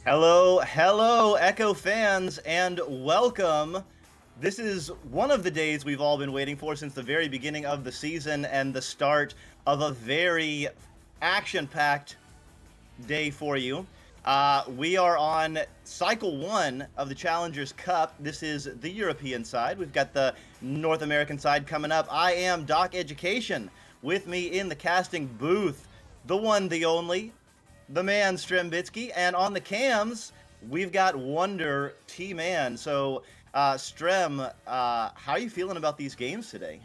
Hello, hello, Echo fans, and welcome. This is one of the days we've all been waiting for since the very beginning of the season and the start of a very action-packed day for you. We are on Cycle 1 of the Challengers Cup. This is the European side. We've got the North American side coming up. I am Doc Education. With me in the casting booth, the one, the only, the man Strembitsky, and on the cams we've got Wonder T-Man. So Strem, how are you feeling about these games today?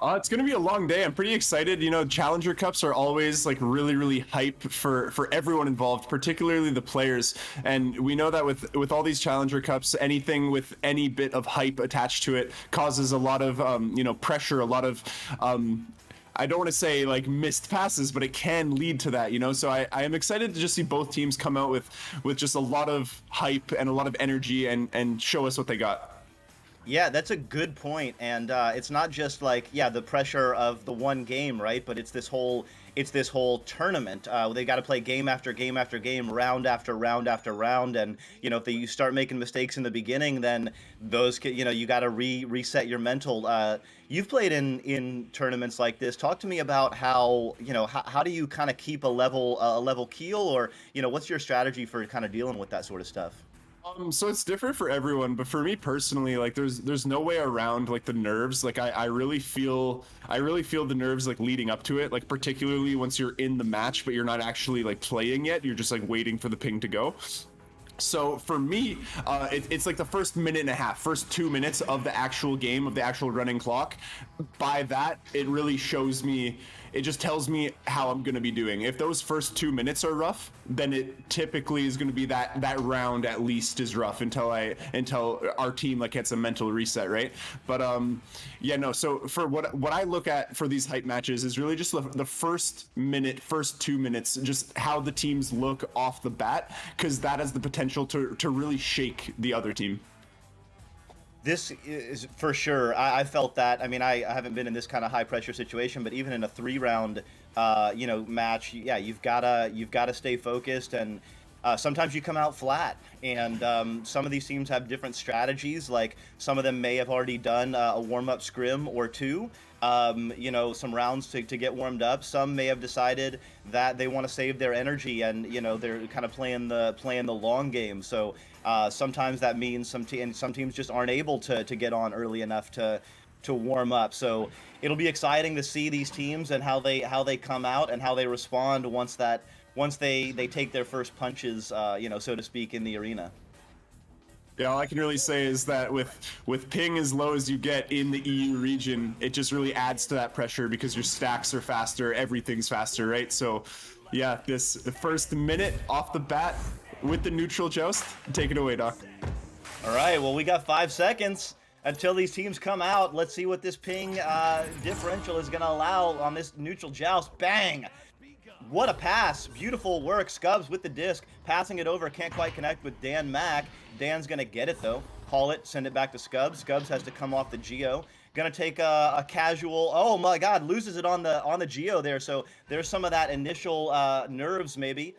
It's gonna be a long day. I'm pretty excited. You know, Challenger Cups are always like really hype for everyone involved, particularly the players. And we know that with all these Challenger Cups, anything with any bit of hype attached to it causes a lot of pressure, a lot of I don't want to say like missed passes, but it can lead to that, you know. So I am excited to just see both teams come out with just a lot of hype and a lot of energy and show us what they got. Yeah, that's a good point, and it's not just like the pressure of the one game, right? But it's this whole tournament. They got to play game after game after game, round after round after round, and if you start making mistakes in the beginning, then you got to reset your mental. You've played in tournaments like this. Talk to me about how do you kind of keep a level keel, or what's your strategy for kind of dealing with that sort of stuff? So it's different for everyone, but for me personally, like there's no way around like the nerves. Like I really feel the nerves like leading up to it, like particularly once you're in the match, but you're not actually like playing yet. You're just like waiting for the ping to go. So for me, it's like the first minute and a half, first 2 minutes of the actual game, of the actual running clock. By that, it really shows me, it just tells me how I'm going to be doing. If those first 2 minutes are rough, then it typically is going to be that round at least is rough until our team like gets a mental reset, right? But yeah, no. So for what I look at for these hype matches is really just the first minute, first 2 minutes, just how the teams look off the bat, because that has the potential to really shake the other team. This is for sure. I felt that. I mean, I haven't been in this kind of high pressure situation, but even in a 3 round, match, yeah, you've gotta stay focused, and sometimes you come out flat. And some of these teams have different strategies. Like some of them may have already done a warm up scrim or two. Some rounds to get warmed up. Some may have decided that they want to save their energy, and they're kind of playing the long game. So sometimes that means some teams just aren't able to get on early enough to warm up. So it'll be exciting to see these teams and how they come out and how they respond once they take their first punches, so to speak, in the arena. Yeah, all I can really say is that with ping as low as you get in the EU region, it just really adds to that pressure because your stacks are faster, everything's faster, right? So yeah, this first minute off the bat with the neutral joust, take it away, Doc. All right, well, we got 5 seconds until these teams come out. Let's see what this ping differential is going to allow on this neutral joust. Bang! What a pass. Beautiful work. Scubs with the disc. Passing it over. Can't quite connect with Dan Mack. Dan's going to get it, though. Haul it. Send it back to Scubs. Scubs has to come off the Geo. Going to take a casual... Oh, my God. Loses it on the Geo there. So there's some of that initial nerves, maybe.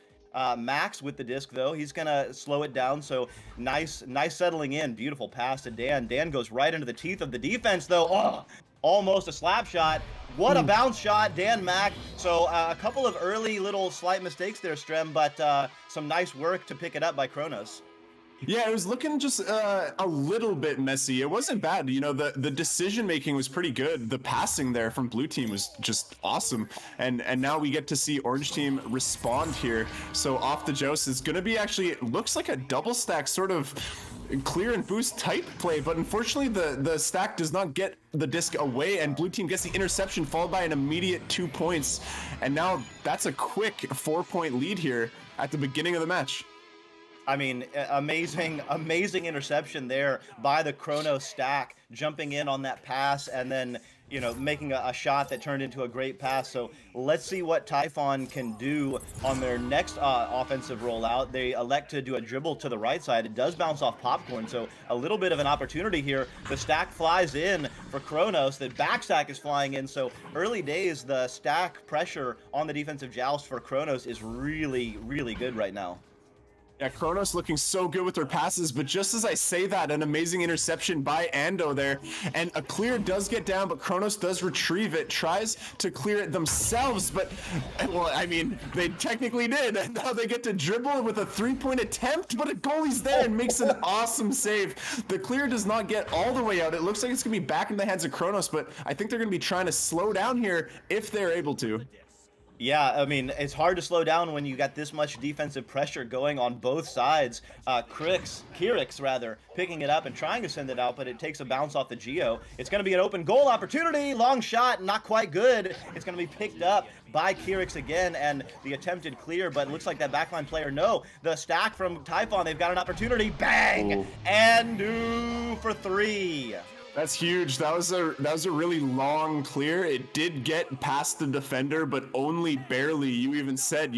Max with the disc, though. He's going to slow it down. So nice settling in. Beautiful pass to Dan. Dan goes right into the teeth of the defense, though. Oh, almost a slap shot. What a bounce shot, Dan Mack. So a couple of early little slight mistakes there, Strem, but some nice work to pick it up by Kronos. Yeah, it was looking just a little bit messy. It wasn't bad. You know, the decision making was pretty good. The passing there from blue team was just awesome. And now we get to see orange team respond here. So off the joust is going to be actually, it looks like a double stack sort of clear and boost type play, but unfortunately the stack does not get the disc away, and blue team gets the interception followed by an immediate 2 points. And now that's a quick 4-point lead here at the beginning of the match. I mean, amazing interception there by the Kronos stack, jumping in on that pass and then, making a shot that turned into a great pass. So let's see what Typhon can do on their next offensive rollout. They elect to do a dribble to the right side. It does bounce off Popcorn, so a little bit of an opportunity here. The stack flies in for Kronos. The back stack is flying in, so early days, the stack pressure on the defensive joust for Kronos is really, really good right now. Yeah, Kronos looking so good with their passes, but just as I say that, an amazing interception by Ando there, and a clear does get down, but Kronos does retrieve it, tries to clear it themselves, but, well, I mean, they technically did, and now they get to dribble with a 3-point attempt, but a goalie's there and makes an awesome save. The clear does not get all the way out. It looks like it's going to be back in the hands of Kronos, but I think they're going to be trying to slow down here if they're able to. Yeah, I mean, it's hard to slow down when you got this much defensive pressure going on both sides. Kirix, rather, picking it up and trying to send it out, but it takes a bounce off the Geo. It's going to be an open goal opportunity. Long shot, not quite good. It's going to be picked up by Kirix again, and the attempted clear, but it looks like that backline player, no. The stack from Typhon, they've got an opportunity. Bang! Ooh. And do for 3. That's huge. That was a really long clear. It did get past the defender, but only barely. You even said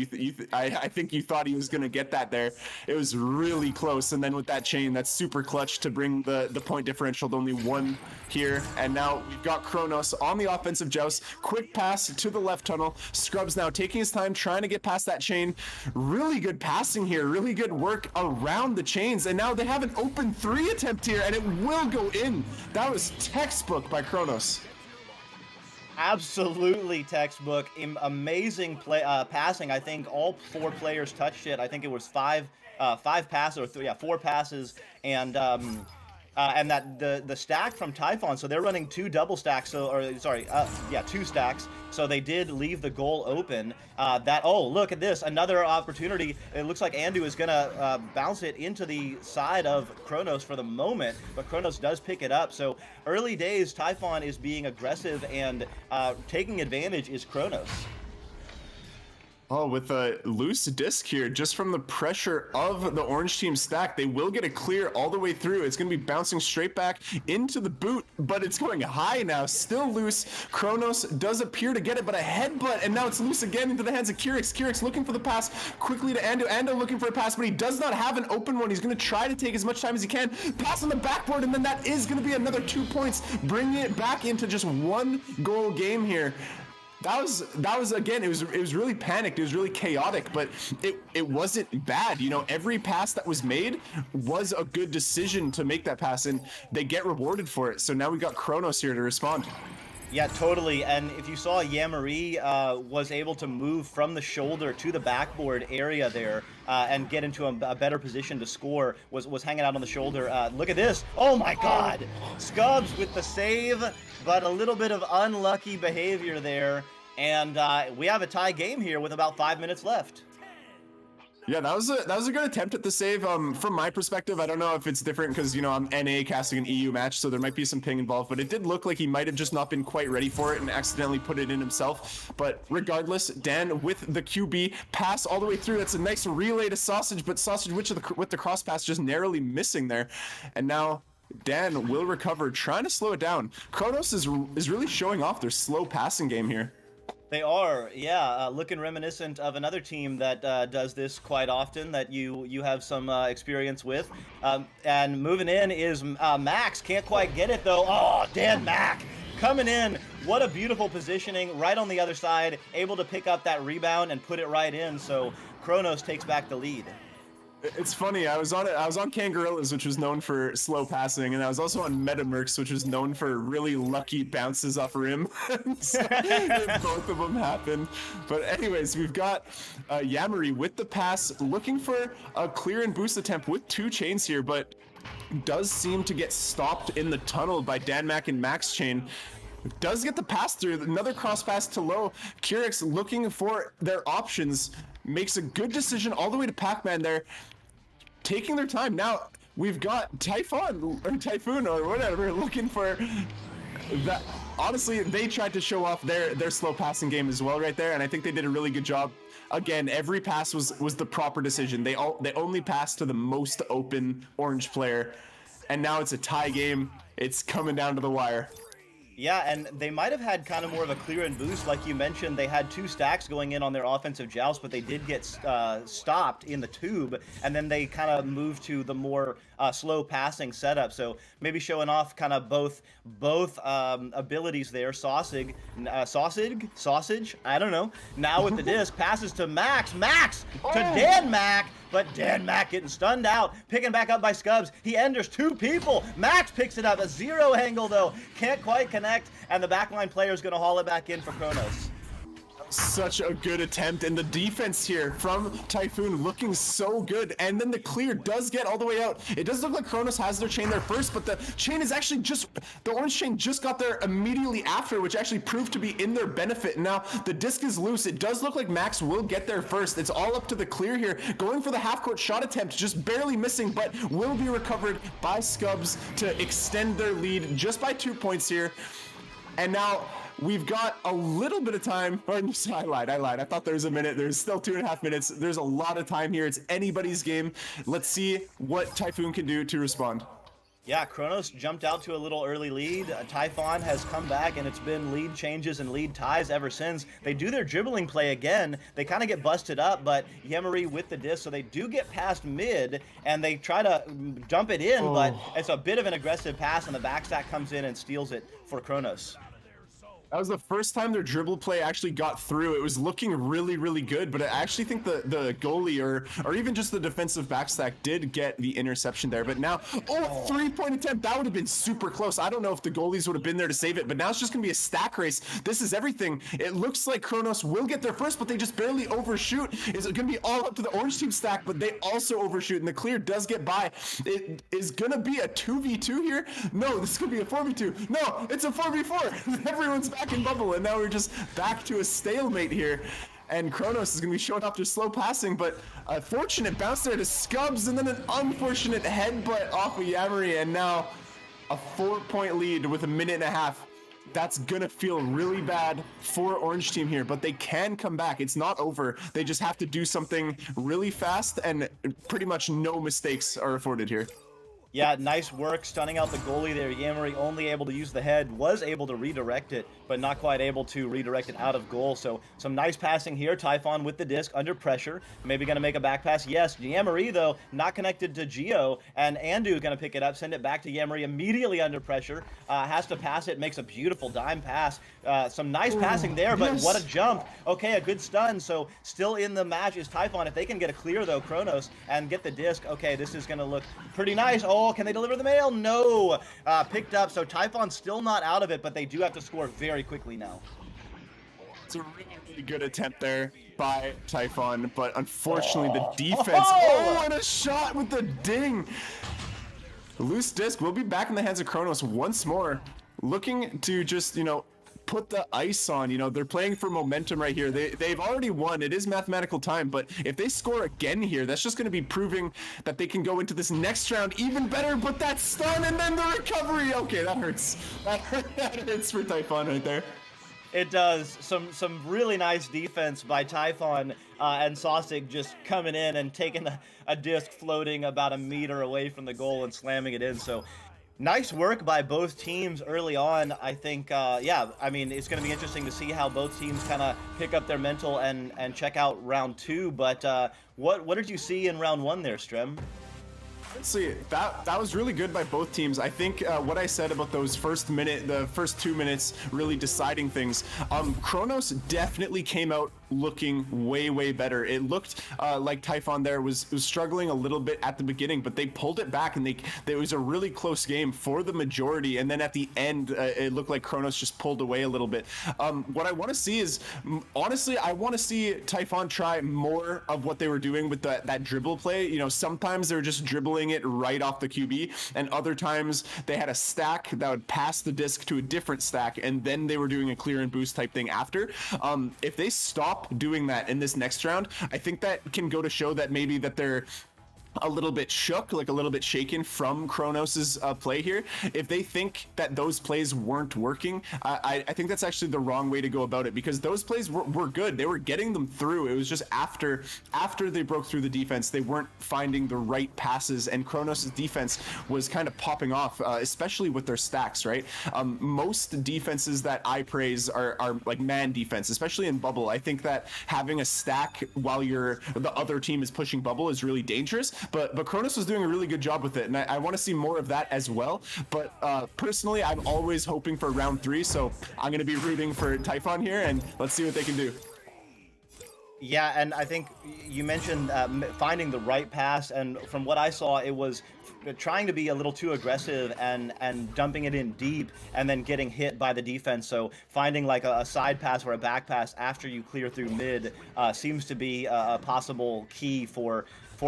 I think you thought he was gonna get that there. It was really close. And then with that chain, that's super clutch to bring the point differential to only 1 here. And now we've got Kronos on the offensive joust. Quick pass to the left tunnel. Scrubs now taking his time, trying to get past that chain. Really good passing here. Really good work around the chains. And now they have an open 3 attempt here, and it will go in. That was textbook by Kronos. Absolutely textbook. Amazing passing. I think all 4 players touched it. I think it was 5 passes, or 4 passes, and that the stack from Typhon. So they're running 2 double stacks. So 2 stacks. So they did leave the goal open. Oh, look at this, another opportunity. It looks like Andu is gonna bounce it into the side of Kronos for the moment, but Kronos does pick it up. So early days, Typhon is being aggressive, and taking advantage is Kronos. Oh, with a loose disc here, just from the pressure of the orange team stack, they will get a clear all the way through. It's going to be bouncing straight back into the boot, but it's going high now, still loose. Kronos does appear to get it, but a headbutt, and now it's loose again into the hands of Kirix. Kirix looking for the pass quickly to Ando. Ando looking for a pass, but he does not have an open one. He's going to try to take as much time as he can. Pass on the backboard, and then that is going to be another 2 points, bringing it back into just 1 goal game here. That was again, it was really panicked, it was really chaotic, but it wasn't bad. You know, every pass that was made was a good decision to make that pass, and they get rewarded for it. So now we got Kronos here to respond. Yeah, totally. And if you saw, Yamari was able to move from the shoulder to the backboard area there and get into a better position to score. Was hanging out on the shoulder. Look at this. Oh my God. Scubs with the save, but a little bit of unlucky behavior there. And we have a tie game here with about 5 minutes left. Yeah, that was a good attempt at the save. From my perspective, I don't know if it's different because, you know, I'm NA casting an EU match, so there might be some ping involved, but it did look like he might have just not been quite ready for it and accidentally put it in himself. But regardless, Dan with the QB pass all the way through. That's a nice relay to Sausage, but Sausage with the cross pass just narrowly missing there. And now Dan will recover, trying to slow it down. Kronos is really showing off their slow passing game here. They are, yeah, looking reminiscent of another team that does this quite often that you have some experience with. And moving in is Max. Can't quite get it though. Oh, Dan Mac coming in. What a beautiful positioning right on the other side, able to pick up that rebound and put it right in. So Kronos takes back the lead. It's funny, I was on Kangarillas, which was known for slow passing, and I was also on Metamercs, which was known for really lucky bounces off rim. So, both of them happened. But anyways, we've got Yamari with the pass, looking for a clear and boost attempt with 2 chains here, but does seem to get stopped in the tunnel by Danmac and Max chain. Does get the pass through, another cross pass to low. Kirix looking for their options, makes a good decision all the way to Pac-Man there, taking their time. Now we've got Typhon or whatever looking for that. Honestly, they tried to show off their slow passing game as well right there, and I think they did a really good job. Again, every pass was the proper decision. They only passed to the most open orange player, and now it's a tie game. It's coming down to the wire. Yeah, and they might have had kind of more of a clear and boost. Like you mentioned, they had 2 stacks going in on their offensive joust, but they did get stopped in the tube, and then they kind of moved to the more slow passing setup. So maybe showing off kind of both abilities there. Sausage, I don't know. Now with the disc, passes to Max to Dan Mac. but Dan Mac getting stunned out, picking back up by Scubs. He enters 2 people. Max picks it up, a 0 angle though, can't quite connect, and the backline player is going to haul it back in for Kronos. Such a good attempt, and the defense here from Typhon looking so good, and then the clear does get all the way out. It does look like Kronos has their chain there first, but the chain is actually the orange chain just got there immediately after, which actually proved to be in their benefit. And now the disc is loose. It does look like Max will get there first. It's all up to the clear here, going for the half-court shot attempt, just barely missing, but will be recovered by Scubs to extend their lead just by 2 points here. And now we've got a little bit of time. Or I lied. I thought there was a minute. There's still 2.5 minutes. There's a lot of time here. It's anybody's game. Let's see what Typhon can do to respond. Yeah, Kronos jumped out to a little early lead. Typhon has come back, and it's been lead changes and lead ties ever since. They do their dribbling play again. They kind of get busted up, but Yemery with the disc, so they do get past mid, and they try to dump it in, but it's a bit of an aggressive pass, and the backstack comes in and steals it for Kronos. That was the first time their dribble play actually got through. It was looking really, really good, but I actually think the goalie or even just the defensive backstack did get the interception there. But now, 3-point attempt. That would have been super close. I don't know if the goalies would have been there to save it, but now it's just going to be a stack race. This is everything. It looks like Kronos will get there first, but they just barely overshoot. It's going to be all up to the orange team stack, but they also overshoot, and the clear does get by. It is going to be a 2v2 here. No, this is going to be a 4v2. No, it's a 4v4. Everyone's back in bubble, and now we're just back to a stalemate here, and Kronos is going to be showing off their slow passing, but a fortunate bounce there to Scubs, and then an unfortunate headbutt off of Yemery, and now a 4-point lead with a minute and a half. That's gonna feel really bad for Orange Team here, but they can come back. It's not over. They just have to do something really fast, and pretty much no mistakes are afforded here. Yeah, nice work stunning out the goalie there. Yemery only able to use the head, was able to redirect it, but not quite able to redirect it out of goal. So some nice passing here. Typhon with the disc under pressure. Maybe going to make a back pass. Yes, Yemery, though, not connected to Gio, and Andu going to pick it up, send it back to Yemery immediately under pressure. Has to pass it, makes a beautiful dime pass. Some nice passing there, but what a jump. Okay, a good stun. So still in the match is Typhon. If they can get a clear, though, Kronos, and get the disc, okay, this is going to look pretty nice. Oh, can they deliver the mail? No. Picked up, so Typhon's still not out of it, but they do have to score very quickly now. It's a really, really good attempt there by Typhon, but unfortunately the defense... Oh, and a shot with the ding! The loose disc will be back in the hands of Kronos once more, looking to just, put the ice on. They're playing for momentum right here. They've already won. It is mathematical time, but if they score again here, that's just going to be proving that they can go into this next round even better. But that stun and then the recovery. Okay, that hurts. That hurts for Typhon right there. It does. Some really nice defense by Typhon, and Sosig just coming in and taking a disc floating about a meter away from the goal and slamming it in. So nice work by both teams early on. I think, yeah, I mean, it's going to be interesting to see how both teams kind of pick up their mental and check out round 2. But what did you see in round 1 there, Strem? Let's see, that was really good by both teams. I think what I said about those the first 2 minutes really deciding things. Kronos definitely came out looking way better. It looked like Typhon there was struggling a little bit at the beginning, but they pulled it back, and it was a really close game for the majority, and then at the end it looked like Kronos just pulled away a little bit. What I want to see is, honestly, I want to see Typhon try more of what they were doing with that dribble play. Sometimes they're just dribbling it right off the QB, and other times they had a stack that would pass the disc to a different stack, and then they were doing a clear and boost type thing after. If they stop doing that in this next round, I think that can go to show that maybe that they're a little bit shook, like a little bit shaken from Kronos's play here. If they think that those plays weren't working, I think that's actually the wrong way to go about it, because those plays were good. They were getting them through. It was just after they broke through the defense, they weren't finding the right passes, and Kronos's defense was kind of popping off, especially with their stacks, right? Most defenses that I praise are like man defense, especially in bubble. I think that having a stack while the other team is pushing bubble is really dangerous. But Kronos was doing a really good job with it, and I want to see more of that as well. But personally, I'm always hoping for round 3, so I'm going to be rooting for Typhon here, and let's see what they can do. Yeah, and I think you mentioned finding the right pass, and from what I saw, it was trying to be a little too aggressive and dumping it in deep, and then getting hit by the defense. So finding like a side pass or a back pass after you clear through mid seems to be a possible key for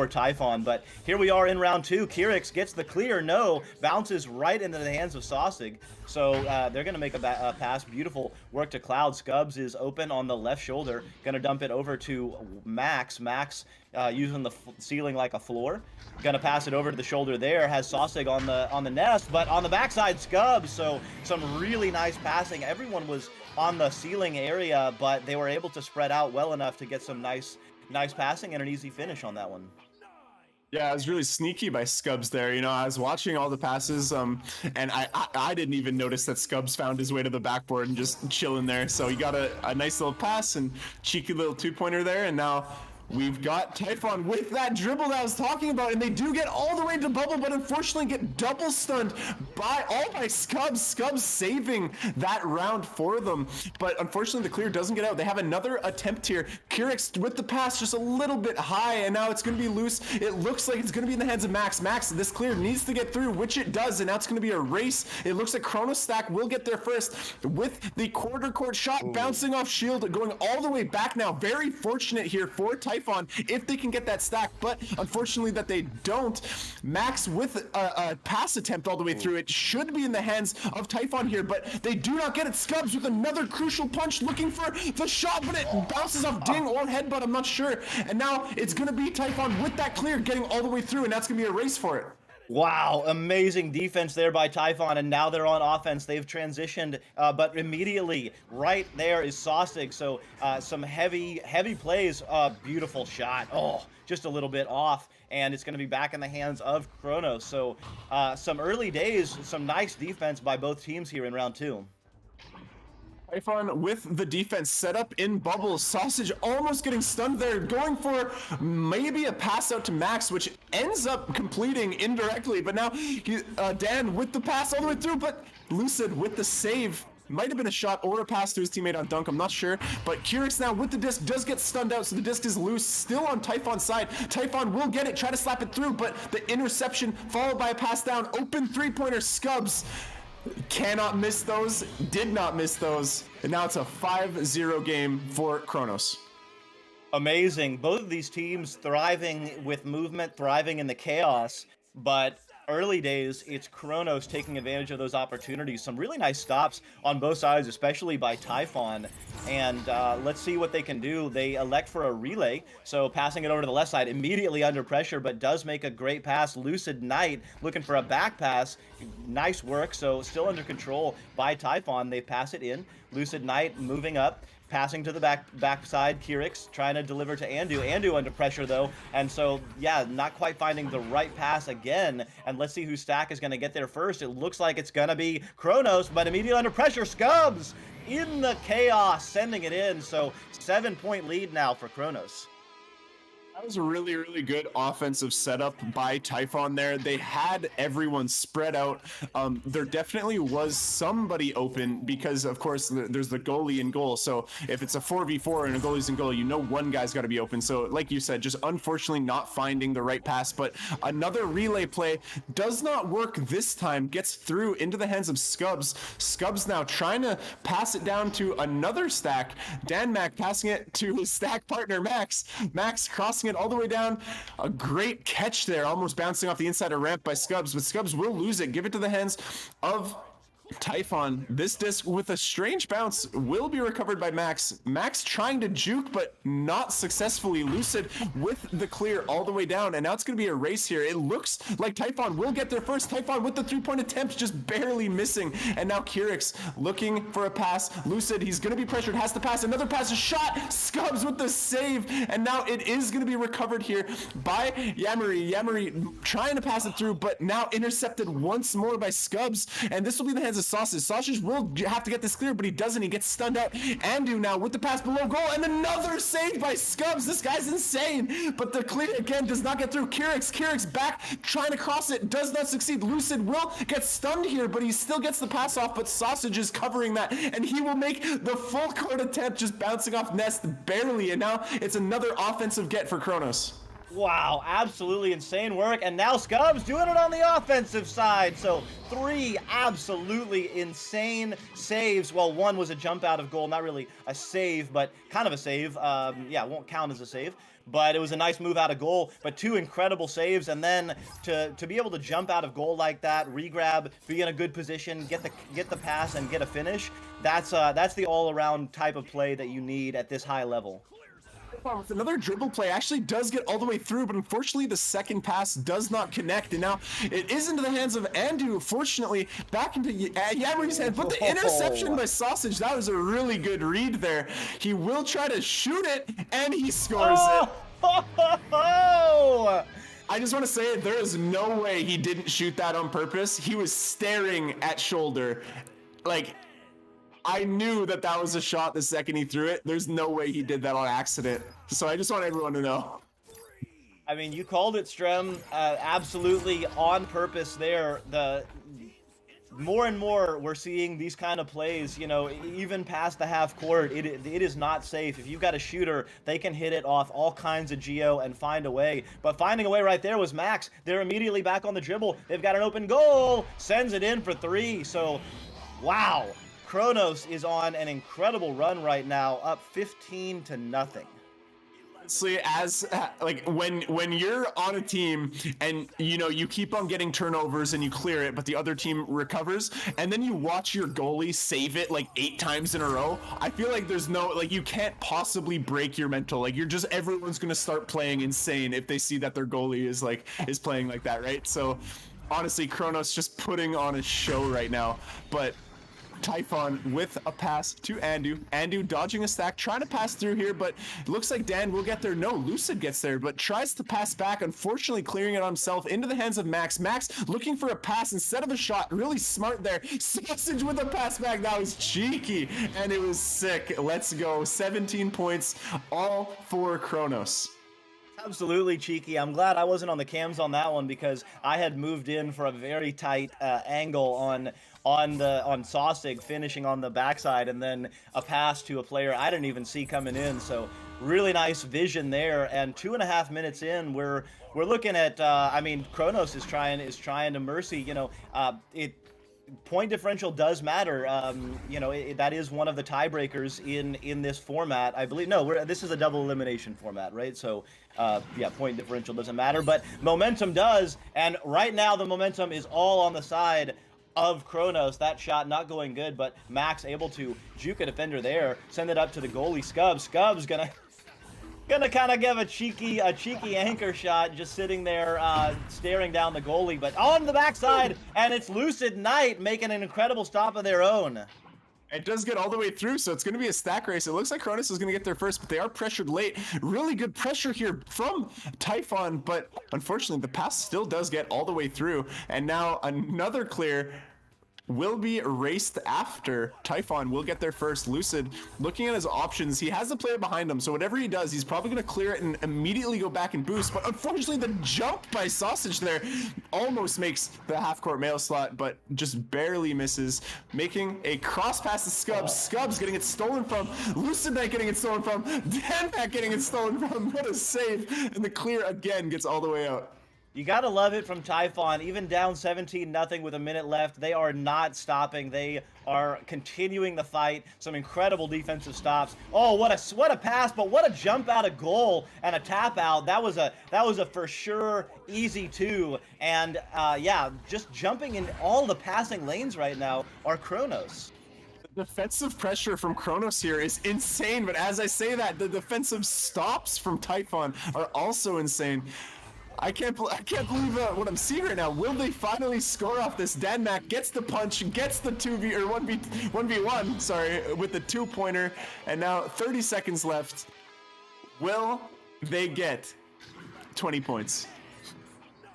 Typhon. But here we are in round two. Kirix gets the clear, no, bounces right into the hands of Saucig. So they're going to make a pass. Beautiful work to Cloud. Scubs is open on the left shoulder. Going to dump it over to Max. Max using the ceiling like a floor. Going to pass it over to the shoulder there. Has Saucig on the nest, but on the backside, Scubs. So some really nice passing. Everyone was on the ceiling area, but they were able to spread out well enough to get some nice passing and an easy finish on that one. Yeah, it was really sneaky by Scubs there. You know, I was watching all the passes, and I didn't even notice that Scubs found his way to the backboard and just chilling there. So he got a nice little pass and cheeky little two-pointer there, and now we've got Typhon with that dribble that I was talking about, and they do get all the way to bubble, but unfortunately get double stunned by Scubs. Scubs saving that round for them, but unfortunately the clear doesn't get out. They have another attempt here. Kirix with the pass just a little bit high, and now it's going to be loose. It looks like it's going to be in the hands of Max. Max, this clear needs to get through, which it does, and now it's going to be a race. It looks like Kronos Stack will get there first with the quarter court shot bouncing off shield, going all the way back now. Very fortunate here for Typhon if they can get that stack, but unfortunately that they don't. Max with a pass attempt all the way through. It should be in the hands of Typhon here, but they do not get it. Scubs with another crucial punch looking for the shot, but it bounces off ding or headbutt, I'm not sure. And now it's going to be Typhon with that clear getting all the way through, and that's going to be a race for it. Wow, amazing defense there by Typhon, and now they're on offense. They've transitioned, but immediately right there is Saucig. So some heavy plays. Beautiful shot. Oh, just a little bit off, and it's going to be back in the hands of Kronos. So some early days, some nice defense by both teams here in round two. Typhon with the defense set up in bubbles. Sausage almost getting stunned there, going for maybe a pass out to Max, which ends up completing indirectly. But now Dan with the pass all the way through, but Lucid with the save. Might have been a shot or a pass to his teammate on dunk, I'm not sure. But Kirix now with the disc does get stunned out, so the disc is loose, still on Typhon's side. Typhon will get it, try to slap it through, but the interception followed by a pass down. Open three-pointer. Scubs cannot miss those, did not miss those, and now it's a 5-0 game for Kronos. Amazing. Both of these teams thriving with movement, thriving in the chaos, but early days, it's Kronos taking advantage of those opportunities. Some really nice stops on both sides, especially by Typhon. And let's see what they can do. They elect for a relay, so passing it over to the left side, immediately under pressure, but does make a great pass. Lucid Knight looking for a back pass. Nice work, so still under control by Typhon. They pass it in. Lucid Knight moving up. Passing to the backside, Kirix trying to deliver to Andu. Andu under pressure though, and so yeah, not quite finding the right pass again. And let's see whose stack is going to get there first. It looks like it's going to be Kronos, but immediately under pressure, Scubs in the chaos, sending it in. So 7-point lead now for Kronos. That was a really, really good offensive setup by Typhon there. They had everyone spread out. There definitely was somebody open because, of course, there's the goalie in goal. So if it's a 4v4 and a goalie's in goal, you know one guy's got to be open. So like you said, just unfortunately not finding the right pass. But another relay play does not work this time. Gets through into the hands of Scubs. Scubs now trying to pass it down to another stack. Dan Mac passing it to his stack partner, Max. Max crossing it all the way down. A great catch there, almost bouncing off the inside of ramp by Scubs, but Scubs will lose it. Give it to the hands of Typhon. This disc with a strange bounce will be recovered by Max. Max trying to juke, but not successfully. Lucid with the clear all the way down, and now it's going to be a race here. It looks like Typhon will get there first. Typhon with the three-point attempt, just barely missing. And now Kirix looking for a pass. Lucid, he's going to be pressured, has to pass. Another pass, a shot. Scubs with the save, and now it is going to be recovered here by Yamari. Yamari trying to pass it through, but now intercepted once more by Scubs, and this will be the hands hands of Sausage. Sausage will have to get this clear, but he doesn't. He gets stunned out. Andu now with the pass below goal, and another save by Scubs. This guy's insane, but the clear again does not get through. Kyrix back, trying to cross it, does not succeed. Lucid will get stunned here, but he still gets the pass off, but Sausage is covering that, and he will make the full court attempt, just bouncing off Nest barely, and now it's another offensive get for Kronos. Wow, absolutely insane work, and now Scubs doing it on the offensive side. So 3 absolutely insane saves. Well, one was a jump out of goal, not really a save, but kind of a save. Yeah, it won't count as a save, but it was a nice move out of goal. But 2 incredible saves, and then to be able to jump out of goal like that, regrab, be in a good position, get the pass, and get a finish. That's the all-around type of play that you need at this high level. With another dribble play, actually does get all the way through, but unfortunately the second pass does not connect, and now it is into the hands of Andu. Fortunately, back into Yamri's hand, but the interception by Sausage, that was a really good read there. He will try to shoot it, and he scores it. I just want to say, there is no way he didn't shoot that on purpose. He was staring at shoulder. Like, I knew that was a shot the second he threw it. There's no way he did that on accident. So I just want everyone to know. I mean, you called it, Strem. Absolutely on purpose there. The more and more we're seeing these kind of plays, you know, even past the half court, it is not safe. If you've got a shooter, they can hit it off all kinds of geo and find a way. But finding a way right there was Max. They're immediately back on the dribble. They've got an open goal. Sends it in for 3. So, wow. Kronos is on an incredible run right now, up 15-0. Honestly, as like when you're on a team and you know you keep on getting turnovers and you clear it, but the other team recovers, and then you watch your goalie save it like 8 times in a row, I feel like there's no, like, you can't possibly break your mental. Like, everyone's gonna start playing insane if they see that their goalie is playing like that, right? So honestly, Kronos just putting on a show right now, but Typhon with a pass to Andu. Andu dodging a stack, trying to pass through here, but it looks like Dan will get there. No, Lucid gets there, but tries to pass back, unfortunately clearing it on himself into the hands of Max. Max looking for a pass instead of a shot. Really smart there. Sausage with a pass back. That was cheeky, and it was sick. Let's go. 17 points, all for Kronos. Absolutely cheeky. I'm glad I wasn't on the cams on that one, because I had moved in for a very tight angle on Sausage finishing on the backside, and then a pass to a player I didn't even see coming in. So really nice vision there. And 2.5 minutes in, we're looking at I mean, Kronos is trying to mercy. You know, point differential does matter. You know, that is one of the tiebreakers in this format, I believe. No, this is a double elimination format, right? So yeah, point differential doesn't matter, but momentum does. And right now the momentum is all on the side of Kronos. That shot not going good, but Max able to juke a defender there, send it up to the goalie Scubs. Scubs gonna kind of give a cheeky anchor shot, just sitting there staring down the goalie, but on the backside, and it's Lucid Knight making an incredible stop of their own. It does get all the way through, so it's going to be a stack race. It looks like Kronos is going to get there first, but they are pressured late. Really good pressure here from Typhon, but unfortunately the pass still does get all the way through. And now another clear will be raced after. Typhon will get there first. Lucid looking at his options. He has the player behind him, so whatever he does, he's probably going to clear it and immediately go back and boost. But unfortunately, the jump by Sausage there almost makes the half-court mail slot, but just barely misses, making a cross pass to Scubs. Scubs getting it stolen from. Lucid Knight getting it stolen from. Danback getting it stolen from. What a save. And the clear again gets all the way out. You gotta love it from Typhon. Even down 17-0 with a minute left, they are not stopping. They are continuing the fight. Some incredible defensive stops. Oh, what a pass, but what a jump out of goal and a tap out. That was a for sure easy 2. And yeah, just jumping in all the passing lanes right now are Kronos. Defensive pressure from Kronos here is insane, but as I say that, the defensive stops from Typhon are also insane. I can't believe what I'm seeing right now. Will they finally score off this? Danmac gets the punch, gets the 1v1, sorry, with the 2-pointer, and now 30 seconds left. Will they get 20 points?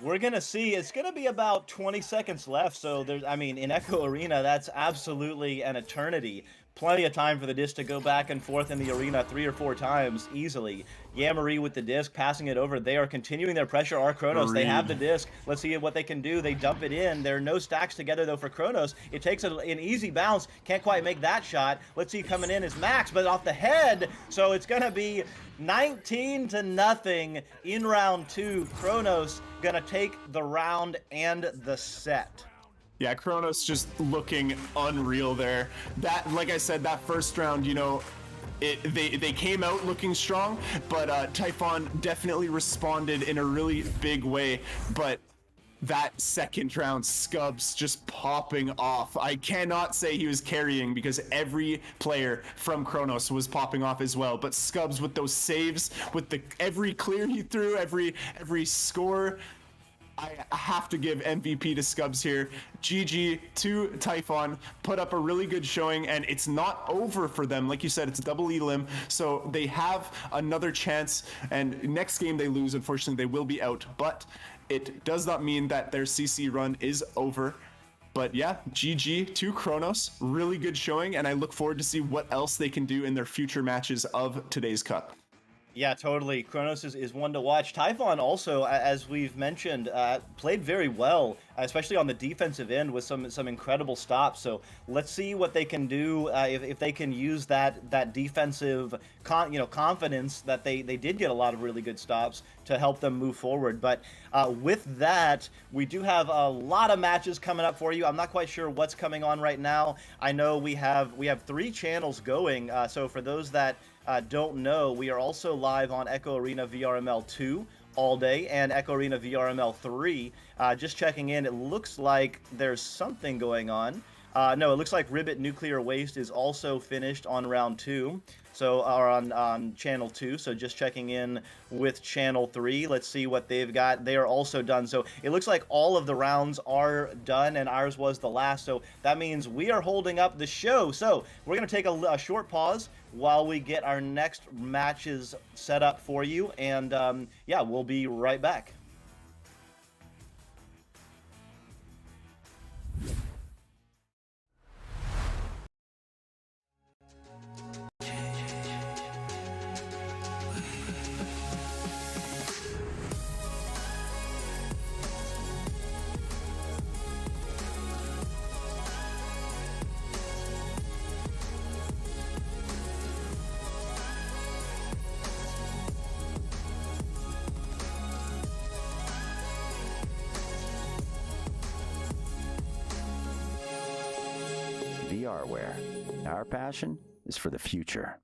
We're gonna see. It's gonna be about 20 seconds left. So there's, I mean, in Echo Arena, that's absolutely an eternity. Plenty of time for the disc to go back and forth in the arena 3 or 4 times easily. Yamari with the disc, passing it over. They are continuing their pressure. Our Kronos, they have the disc. Let's see what they can do. They dump it in. There are no stacks together, though, for Kronos. It takes an easy bounce. Can't quite make that shot. Let's see, coming in is Max, but off the head. So it's going to be 19-0 in round 2. Kronos going to take the round and the set. Yeah, Kronos just looking unreal there. That, like I said, that first round, you know, they came out looking strong, but Typhon definitely responded in a really big way. But that second round, Scubs just popping off. I cannot say he was carrying because every player from Kronos was popping off as well. But Scubs with those saves, with every clear he threw, every score. I have to give MVP to Scubs here. GG to Typhon, put up a really good showing, and it's not over for them. Like you said, it's double elim, so they have another chance, and next game they lose, unfortunately, they will be out. But it does not mean that their CC run is over. But yeah, GG to Kronos, really good showing, and I look forward to see what else they can do in their future matches of today's Cup. Yeah, totally. Kronos is one to watch. Typhon also, as we've mentioned, played very well, especially on the defensive end with some incredible stops. So let's see what they can do if they can use that defensive confidence that they did get a lot of really good stops to help them move forward. But with that, we do have a lot of matches coming up for you. I'm not quite sure what's coming on right now. I know we have 3 channels going. So for those that don't know, we are also live on Echo Arena VRML 2 all day and Echo Arena VRML 3. Just checking in, it looks like there's something going on. No, it looks like Ribbit Nuclear Waste is also finished on round 2. So, or on channel 2. So just checking in with channel 3. Let's see what they've got. They are also done. So it looks like all of the rounds are done, and ours was the last. So that means we are holding up the show. So we're going to take a short pause while we get our next matches set up for you. And yeah, we'll be right back. VRware. Our passion is for the future.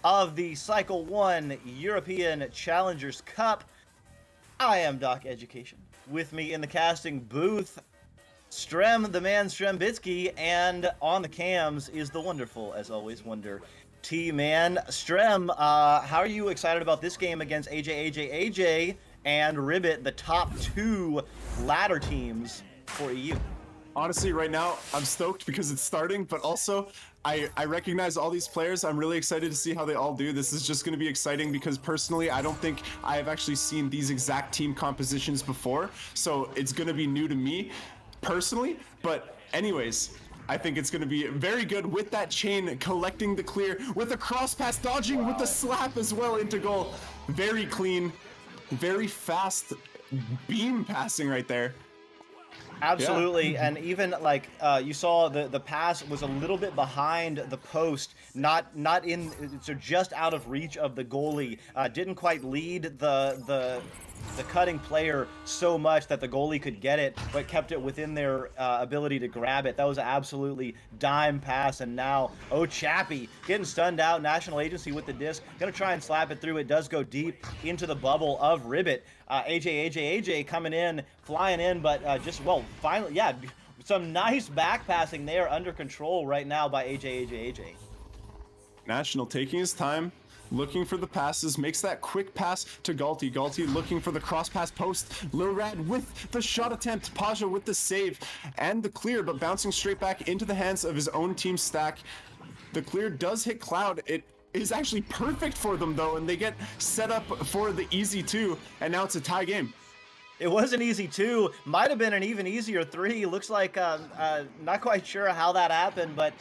Of the Cycle 1 European Challengers Cup. I am Doc Education. With me in the casting booth, Strem, the man Strembitsky, and on the cams is the wonderful, as always, Wonder T-Man. Strem, how are you excited about this game against AJ and Ribbit, the top two ladder teams for EU? Honestly, right now, I'm stoked because it's starting, but also I recognize all these players. I'm really excited to see how they all do. This is just going to be exciting because personally, I don't think I have actually seen these exact team compositions before. So it's going to be new to me personally. But anyways, I think it's going to be very good with that chain, collecting the clear, with a cross pass, dodging with the slap as well into goal. Very clean, very fast beam passing right there. Absolutely, yeah. And even like you saw the pass was a little bit behind the post, not in, so just out of reach of the goalie. Didn't quite lead the cutting player so much that the goalie could get it, but kept it within their ability to grab it. That was absolutely dime pass, and now Chappie getting stunned out. National Agency with the disc, gonna try and slap it through. It does go deep into the bubble of Ribbit. AJ coming in, flying in, but just, well, finally, yeah, some nice back passing there, under control right now by AJ. National taking his time, looking for the passes, makes that quick pass to Galti. Galti looking for the cross pass post. Lil Rad with the shot attempt. Paja with the save and the clear, but bouncing straight back into the hands of his own team stack. The clear does hit Cloud. It is actually perfect for them though, and they get set up for the easy 2, and now it's a tie game. It was an easy 2, might have been an even easier 3. Looks like not quite sure how that happened, but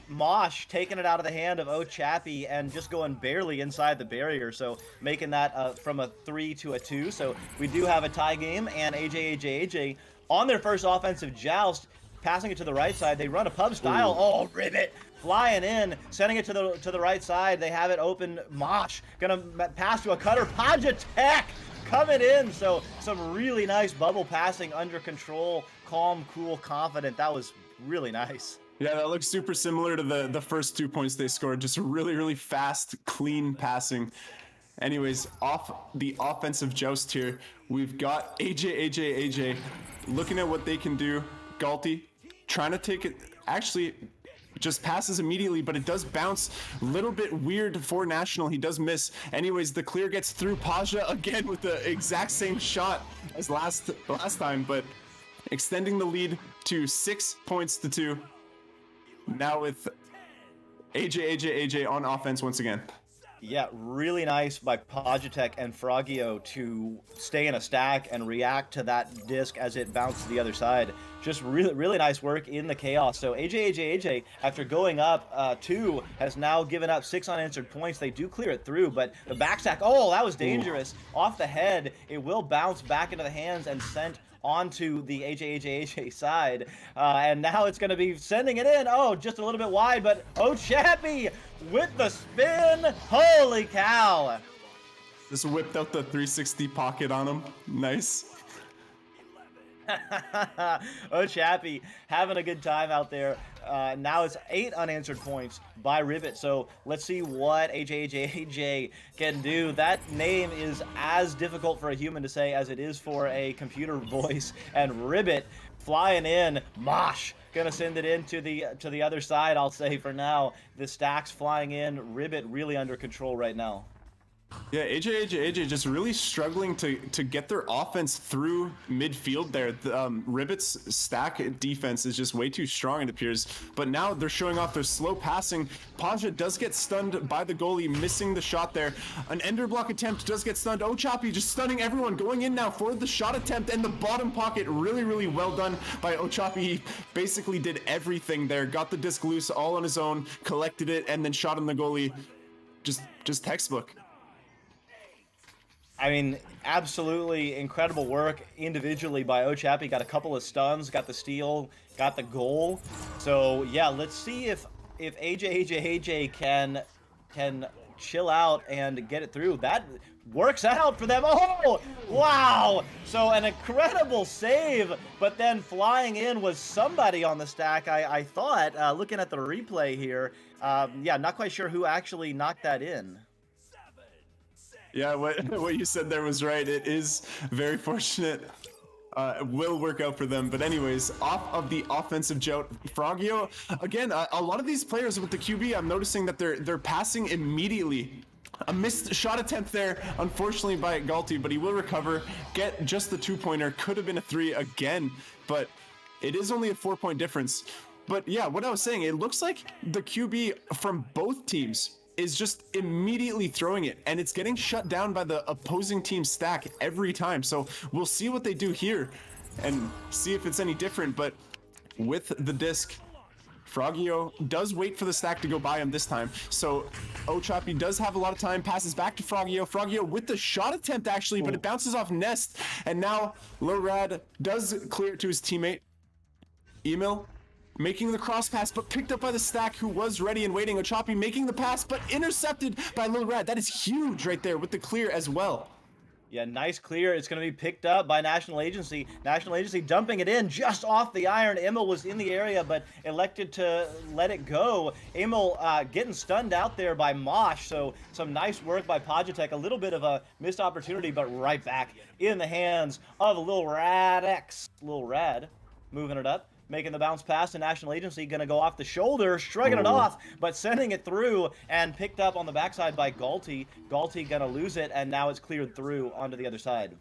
Mosh taking it out of the hand of Chappie and just going barely inside the barrier, so making that from a 3 to a 2. So we do have a tie game, and AJ on their first offensive joust, passing it to the right side. They run a pub style. Ooh. Oh, Ribbit flying in, sending it to the right side. They have it open. Mosh gonna pass to a cutter. Paja Tech coming in. So some really nice bubble passing, under control, calm, cool, confident. That was really nice. Yeah, that looks super similar to the first 2 points they scored. Just really fast, clean passing. Anyways, off the offensive joust here, we've got AJ looking at what they can do. Galti trying to take it, actually just passes immediately, but it does bounce a little bit weird for National. He does miss. Anyways, the clear gets through. Paja again with the exact same shot as last time, but extending the lead to 6 points to 2. Now with AJ on offense once again. Yeah, really nice by Pajitech and Frogio to stay in a stack and react to that disc as it bounced to the other side. Just really nice work in the chaos. So AJ, after going up 2, has now given up 6 unanswered points. They do clear it through, but the backstack, oh, that was dangerous. Ooh. Off the head, it will bounce back into the hands and sent onto the AJ side, and now it's going to be sending it in. Oh, just a little bit wide, but oh, Chappie with the spin. Holy cow! Just whipped out the 360 pocket on him. Nice. Oh, Chappie having a good time out there. Now it's 8 unanswered points by Ribbit. So let's see what AJ can do. That name is as difficult for a human to say as it is for a computer voice. And Ribbit flying in. Mosh gonna send it in to the other side. I'll say for now. The stacks flying in. Ribbit really under control right now. Yeah, AJ just really struggling to get their offense through midfield there. Ribbit's stack defense is just way too strong, it appears. But now they're showing off their slow passing. Paja does get stunned by the goalie, missing the shot there. An ender block attempt does get stunned. Ochapi just stunning everyone, going in now for the shot attempt and the bottom pocket. Really well done by Ochapi. He basically did everything there. Got the disc loose all on his own, collected it, and then shot on the goalie. Just textbook. I mean, absolutely incredible work individually by Ochapi. Got a couple of stuns, got the steal, got the goal. So yeah, let's see if AJ can chill out and get it through. That works out for them. Oh, wow! So an incredible save, but then flying in was somebody on the stack. I thought, looking at the replay here, yeah, not quite sure who actually knocked that in. Yeah, what you said there was right. It is very fortunate. Will work out for them. But anyways, off of the offensive jout, Frogio, again, a lot of these players with the QB, I'm noticing that they're passing immediately. A missed shot attempt there, unfortunately, by Galti, but he will recover, get just the 2-pointer. Could have been a 3 again, but it is only a 4-point difference. But yeah, what I was saying, it looks like the QB from both teams is just immediately throwing it, and it's getting shut down by the opposing team's stack every time. So we'll see what they do here and see if it's any different. But with the disc, Frogio does wait for the stack to go by him this time. So Ochapi does have a lot of time, passes back to Frogio. Frogio with the shot attempt actually, but it bounces off Nest. And now Lorad does clear it to his teammate. Emil making the cross pass, but picked up by the stack who was ready and waiting. Ochapi making the pass, but intercepted by Lil Rad. That is huge right there with the clear as well. Yeah, nice clear. It's going to be picked up by National Agency. National Agency dumping it in just off the iron. Emil was in the area, but elected to let it go. Emil getting stunned out there by Mosh, so some nice work by Pajitech. A little bit of a missed opportunity, but right back in the hands of Lil Rad X. Lil Rad moving it up, making the bounce pass to National Agency, going to go off the shoulder, shrugging it off, but sending it through and picked up on the backside by Galti. Galti going to lose it, and now it's cleared through onto the other side.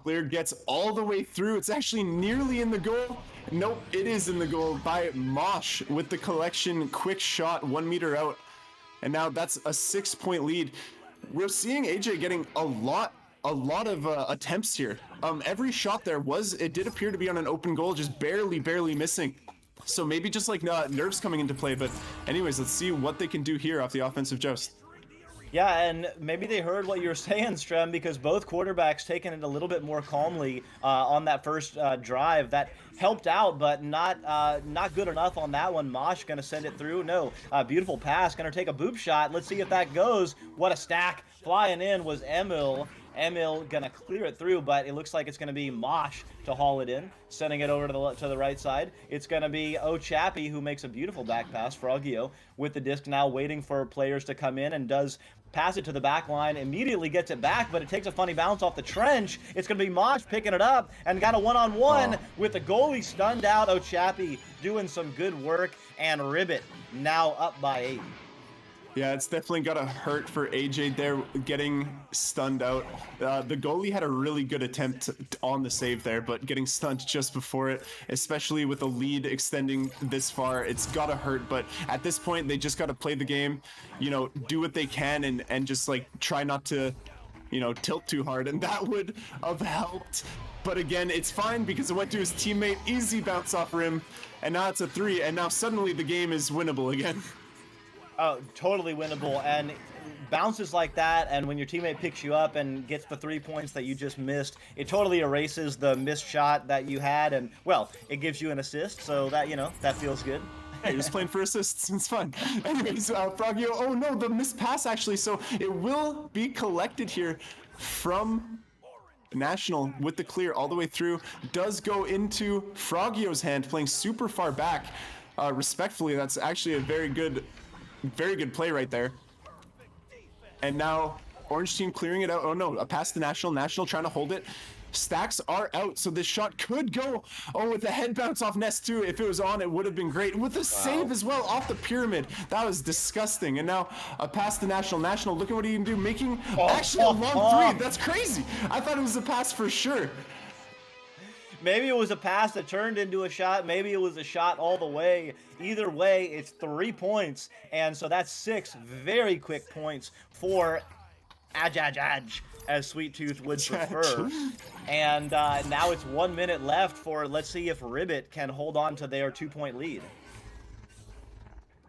Clear gets all the way through. It's actually nearly in the goal. Nope, it is in the goal by Mosh with the collection. Quick shot, 1 meter out. And now that's a 6-point lead. We're seeing AJ getting a lot of attempts here. Every shot there it did appear to be on an open goal, just barely missing. So maybe just like nerves coming into play. But anyways, let's see what they can do here off the offensive joust. Yeah, and maybe they heard what you were saying, Strem, because both quarterbacks taking it a little bit more calmly on that first drive. That helped out, but not good enough on that one. Mosh going to send it through. No, beautiful pass. Going to take a boop shot. Let's see if that goes. What a stack. Flying in was Emil. Emil gonna clear it through, but it looks like it's gonna be Mosh to haul it in, sending it over to the right side. It's gonna be Ochapi who makes a beautiful back pass. Frogio with the disc now waiting for players to come in and does pass it to the back line, immediately gets it back, but it takes a funny bounce off the trench. It's gonna be Mosh picking it up and got a one-on-one with the goalie stunned out. Ochapi doing some good work, and Ribbit now up by 8. Yeah, it's definitely gotta hurt for AJ there, getting stunned out. The goalie had a really good attempt on the save there, but getting stunned just before it, especially with the lead extending this far, it's gotta hurt. But at this point, they just gotta play the game, you know, do what they can and just like try not to, you know, tilt too hard, and that would have helped. But again, it's fine because it went to his teammate, easy bounce off rim, and now it's a 3, and now suddenly the game is winnable again. Oh, totally winnable. And bounces like that, and when your teammate picks you up and gets the 3 points that you just missed, it totally erases the missed shot that you had, and, well, it gives you an assist, so that, you know, that feels good. Hey, you're just playing for assists. It's fun. Anyways, Frogio, oh no, the missed pass actually, so it will be collected here from National with the clear all the way through. Does go into Frogio's hand, playing super far back. Respectfully, that's actually a very good play right there. And now Orange team clearing it out. Oh no, a pass to National. National trying to hold it. Stacks are out, so this shot could go. Oh, with the head bounce off Nest too. If it was on, it would have been great. With the save as well off the pyramid. That was disgusting. And now a pass to National. National, look at what he can do. Making actually a long 3. That's crazy. I thought it was a pass for sure. Maybe it was a pass that turned into a shot. Maybe it was a shot all the way. Either way, it's 3 points. And so that's 6 very quick points for Aj, as Sweet Tooth would prefer. And now it's 1 minute left for, let's see if Ribbit can hold on to their 2-point lead.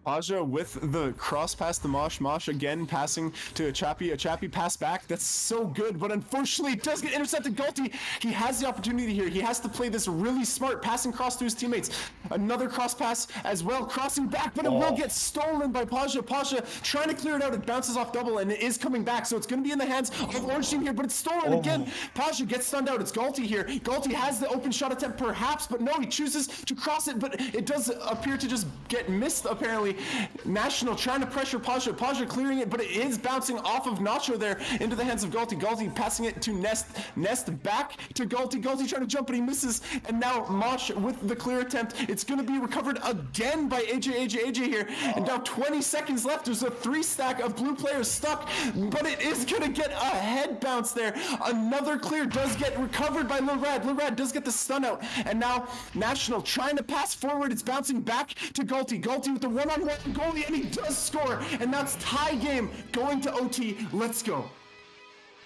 Aja with the cross pass to Mosh. Mosh again passing to Achapi. Achapi pass back. That's so good, but unfortunately it does get intercepted. Galti, he has the opportunity here. He has to play this really smart, passing cross to his teammates. Another cross pass as well, crossing back, but it will get stolen by Paja. Paja trying to clear it out. It bounces off double, and it is coming back, so it's going to be in the hands of Orange Team here, but it's stolen again. Paja gets stunned out. It's Galti here. Galti has the open shot attempt perhaps, but no, he chooses to cross it, but it does appear to just get missed apparently. National trying to pressure Paja. Paja clearing it, but it is bouncing off of Nacho there into the hands of Galti. Galti passing it to Nest. Nest back to Galti. Galti trying to jump, but he misses. And now Mosh with the clear attempt. It's going to be recovered again by AJ here. And now 20 seconds left. There's a 3 stack of blue players stuck, but it is going to get a head bounce there. Another clear does get recovered by Lil Rad. Lil Rad does get the stun out. And now National trying to pass forward. It's bouncing back to Galti. Galti with the one-on-one goalie, and he does score, and that's tie game going to OT. Let's go.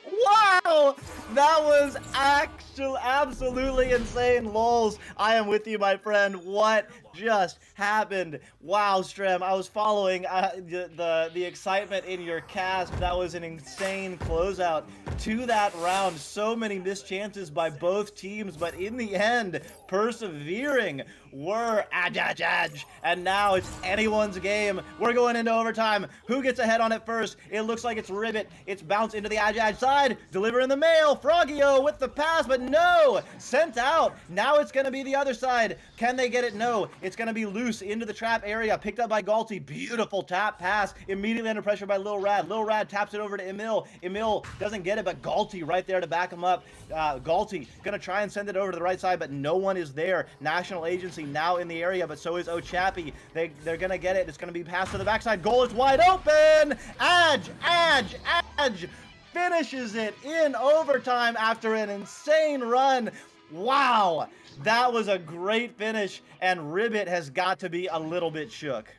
Wow, that was absolutely insane. Lols, I am with you, my friend. What just happened? Wow, Strem, I was following the excitement in your cast. That was an insane closeout to that round. So many missed chances by both teams, but in the end, persevering were Aj. And now it's anyone's game. We're going into overtime. Who gets ahead on it first? It looks like it's Ribbit. It's bounced into the Aj side. Delivering the mail. Frogio with the pass, but no! Sent out. Now it's going to be the other side. Can they get it? No. It's going to be loose into the trap area. Picked up by Galti. Beautiful tap pass. Immediately under pressure by Lil Rad. Lil Rad taps it over to Emil. Emil doesn't get it, but Galti right there to back him up. Galti going to try and send it over to the right side, but no one is there. National Agency now in the area, but so is Ochapi. They're going to get it. It's going to be passed to the backside. Goal is wide open. Aj finishes it in overtime after an insane run. Wow, that was a great finish, and Ribbit has got to be a little bit shook.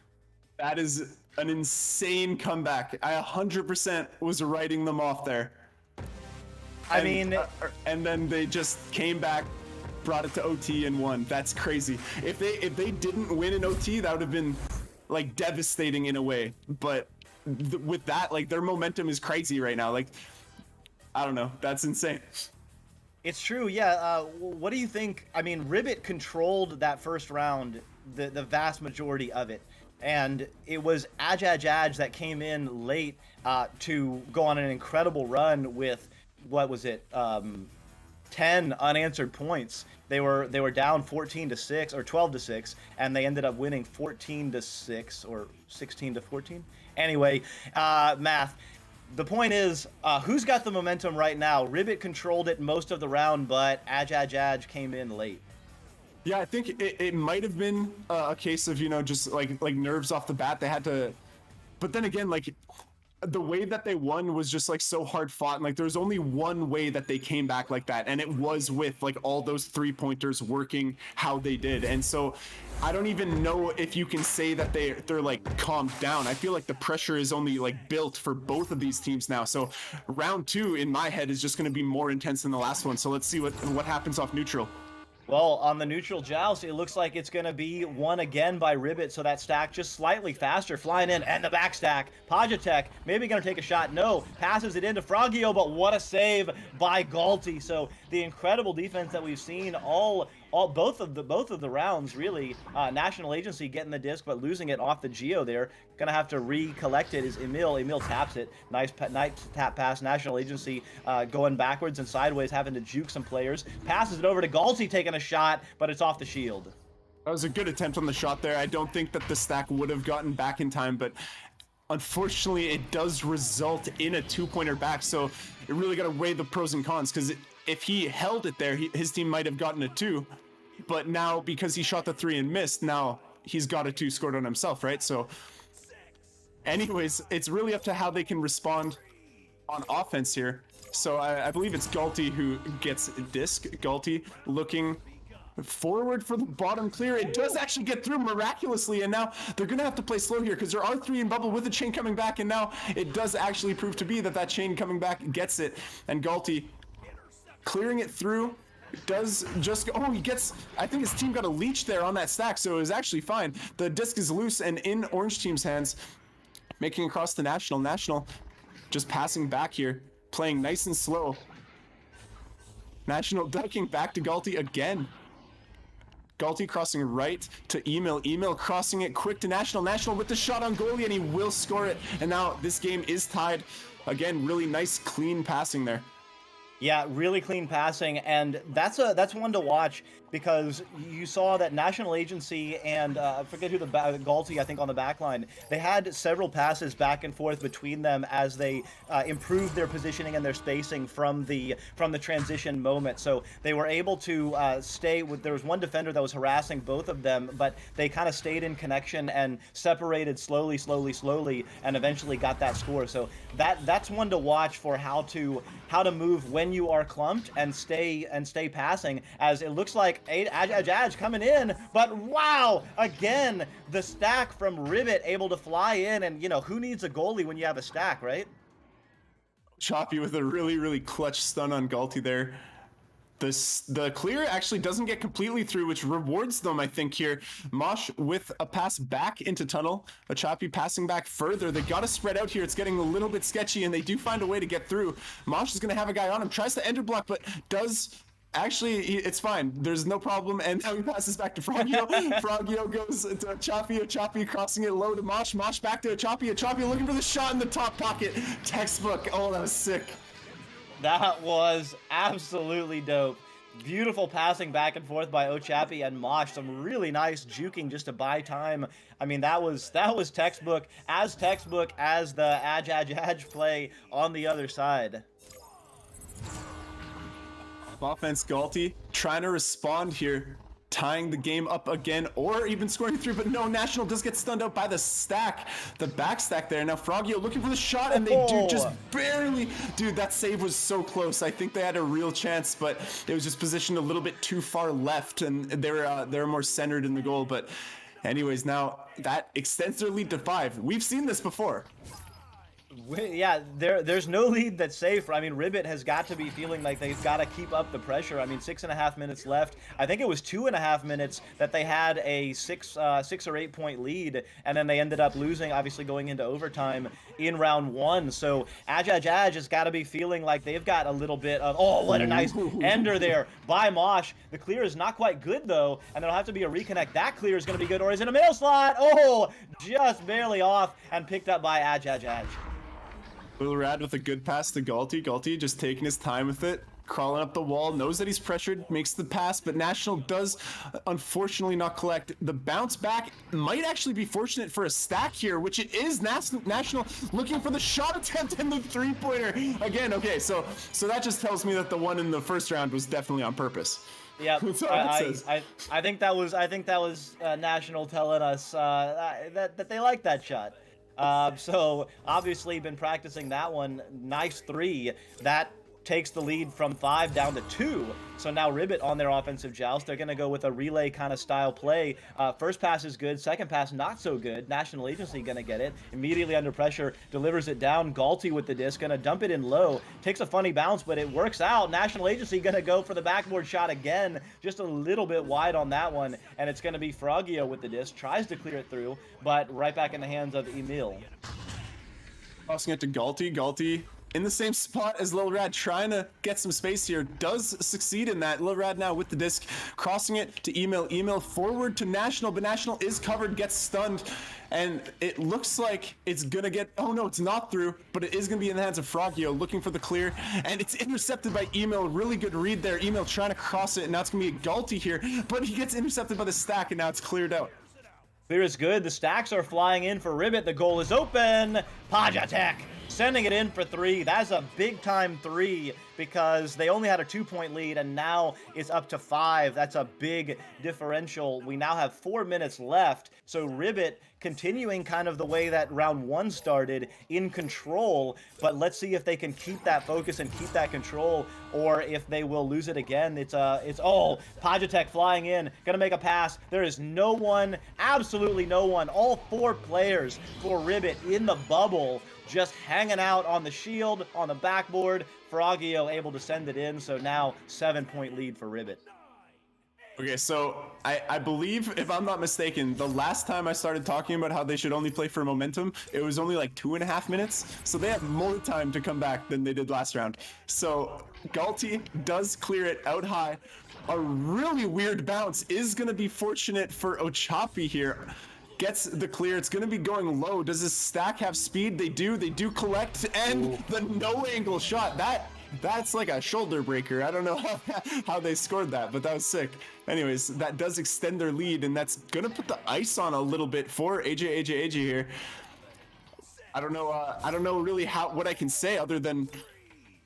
That is an insane comeback. I 100% was writing them off there. And then they just came back, brought it to OT and won. That's crazy. If they didn't win in OT, that would have been like devastating in a way. But with that, like, their momentum is crazy right now. Like, I don't know. That's insane. It's true, yeah. What do you think? I mean, Ribbit controlled that first round, the vast majority of it. And it was Aj that came in late to go on an incredible run with, what was it, 10 unanswered points. They were down 14-6 or 12-6, and they ended up winning 14-6 or 16-14. Anyway, math. The point is, who's got the momentum right now? Ribbit controlled it most of the round, but Aj came in late. Yeah, I think it might have been a case of, you know, just like nerves off the bat. They had to But then again, like, the way that they won was just like so hard fought, and like there's only one way that they came back like that, and it was with like all those 3-pointers working how they did. And so I don't even know if you can say that they're like calmed down. I feel like the pressure is only like built for both of these teams now. So round 2 in my head is just going to be more intense than the last one. So let's see what happens off neutral. Well, on the neutral joust, it looks like it's going to be won again by Ribbit, so that stack just slightly faster, flying in, and the back stack. Pajatek maybe going to take a shot. No, passes it into Frogio, but what a save by Galti. So the incredible defense that we've seen both of the rounds, really. National Agency getting the disc, but losing it off the Geo there. Gonna have to recollect it is Emil. Emil taps it. Nice tap pass. National Agency going backwards and sideways, having to juke some players. Passes it over to Galti, taking a shot, but it's off the shield. That was a good attempt on the shot there. I don't think that the stack would have gotten back in time, but unfortunately it does result in a 2-pointer back. So it really got to weigh the pros and cons, because if he held it there, his team might have gotten a 2. But now, because he shot the 3 and missed, now he's got a 2 scored on himself, right? So anyways, it's really up to how they can respond on offense here. So I believe it's Galti who gets disc. Galti looking forward for the bottom clear. It does actually get through miraculously, and now they're going to have to play slow here because there are 3 in bubble with the chain coming back, and now it does actually prove to be that chain coming back gets it. And Galti clearing it through. Does just go, he gets, I think his team got a leech there on that stack, so it was actually fine. The disc is loose and in orange team's hands, making across the National just passing back here, playing nice and slow. National ducking back to Galti again. Galti crossing right to Emil. Emil crossing it quick to National with the shot on goalie, and he will score it. And now this game is tied. Again, really nice clean passing there. Yeah, really clean passing, and that's one to watch, because you saw that National Agency and I forget who Galti, I think, on the back line, they had several passes back and forth between them as they improved their positioning and their spacing from the transition moment. So they were able to stay with. There was one defender that was harassing both of them, but they kind of stayed in connection and separated slowly, and eventually got that score. So that's one to watch for how to move when you are clumped and stay passing, as it looks like Aj coming in, but wow, again, the stack from Ribbit able to fly in, and who needs a goalie when you have a stack, right? Choppy with a really clutch stun on Galti there. The clear actually doesn't get completely through, which rewards them, I think, here. Mosh with a pass back into tunnel. A Choppy passing back further. They got to spread out here. It's getting a little bit sketchy, and they do find a way to get through. Mosh is going to have a guy on him. Tries to ender block, but does... Actually, it's fine. There's no problem. And now he passes back to Frogio. Frogio goes to Choppy. Choppy crossing it low to Mosh. Mosh back to Choppy. Choppy looking for the shot in the top pocket. Textbook. Oh, that was sick. That was absolutely dope. Beautiful passing back and forth by Ochapi and Mosh. Some really nice juking just to buy time. I mean, that was textbook as the Aj play on the other side. Offense, Galti trying to respond here, tying the game up again, or even scoring 3, but no, National does get stunned out by the stack, the back stack there. Now Frogio looking for the shot, and they do just barely. Dude, that save was so close. I think they had a real chance, but it was just positioned a little bit too far left, and they were more centered in the goal. But anyways, now that extends their lead to 5. We've seen this before. Yeah, there's no lead that's safe. I mean, Ribbit has got to be feeling like they've got to keep up the pressure. I mean, 6.5 minutes left. I think it was 2.5 minutes that they had a 6 or 8 point lead, and then they ended up losing, obviously going into overtime in round 1. So Aj has got to be feeling like they've got a little bit of, oh, what a nice ender there by Mosh. The clear is not quite good though, and there'll have to be a reconnect. That clear is going to be good, or is it a middle slot? Oh, just barely off and picked up by Aj. Little Rad with a good pass to Galti. Galti just taking his time with it, crawling up the wall, knows that he's pressured, makes the pass, but National does unfortunately not collect. The bounce back might actually be fortunate for a stack here, which it is. National looking for the shot attempt and the 3-pointer again. Okay, so that just tells me that the one in the first round was definitely on purpose. Yeah, I think that was National telling us that they like that shot. So obviously been practicing that one. Nice 3. That takes the lead from 5 down to 2. So now Ribbit on their offensive joust. They're going to go with a relay kind of style play. First pass is good. Second pass, not so good. National Agency going to get it. Immediately under pressure, delivers it down. Galti with the disc, going to dump it in low. Takes a funny bounce, but it works out. National Agency going to go for the backboard shot again. Just a little bit wide on that one. And it's going to be Frogio with the disc. Tries to clear it through, but right back in the hands of Emil. Tossing it to Galti. Galti in the same spot as Lil Rad, trying to get some space here. Does succeed in that. Lil Rad now with the disc, crossing it to Emil. Emil forward to National, but National is covered, gets stunned, and it looks like it's gonna get, oh no, it's not through, but it is gonna be in the hands of Frogio, looking for the clear, and it's intercepted by Emil. Really good read there. Emil trying to cross it, and now it's gonna be a Galti here, but he gets intercepted by the stack, and now it's cleared out. Clear is good. The stacks are flying in for Ribbit. The goal is open. Pajatek sending it in for 3. That's a big time 3 because they only had a 2-point lead and now it's up to 5. That's a big differential. We now have 4 minutes left. So Ribbit continuing kind of the way that round 1 started, in control, but let's see if they can keep that focus and keep that control, or if they will lose it again. It's Pajatek flying in, gonna make a pass. There is no one, absolutely no one. All 4 players for Ribbit in the bubble, just hanging out on the shield, on the backboard. Frogio able to send it in, so now 7-point lead for Ribbit. Okay, so I believe, if I'm not mistaken, the last time I started talking about how they should only play for momentum, it was only like 2.5 minutes. So they have more time to come back than they did last round. So Galti does clear it out high. A really weird bounce is going to be fortunate for Ochapi here. Gets the clear. It's going to be going low. Does this stack have speed? They do. They do collect. And the no angle shot. That's like a shoulder breaker. I don't know how they scored that, but that was sick. Anyways, that does extend their lead, and that's gonna put the ice on a little bit for AJ here. I don't know really what I can say other than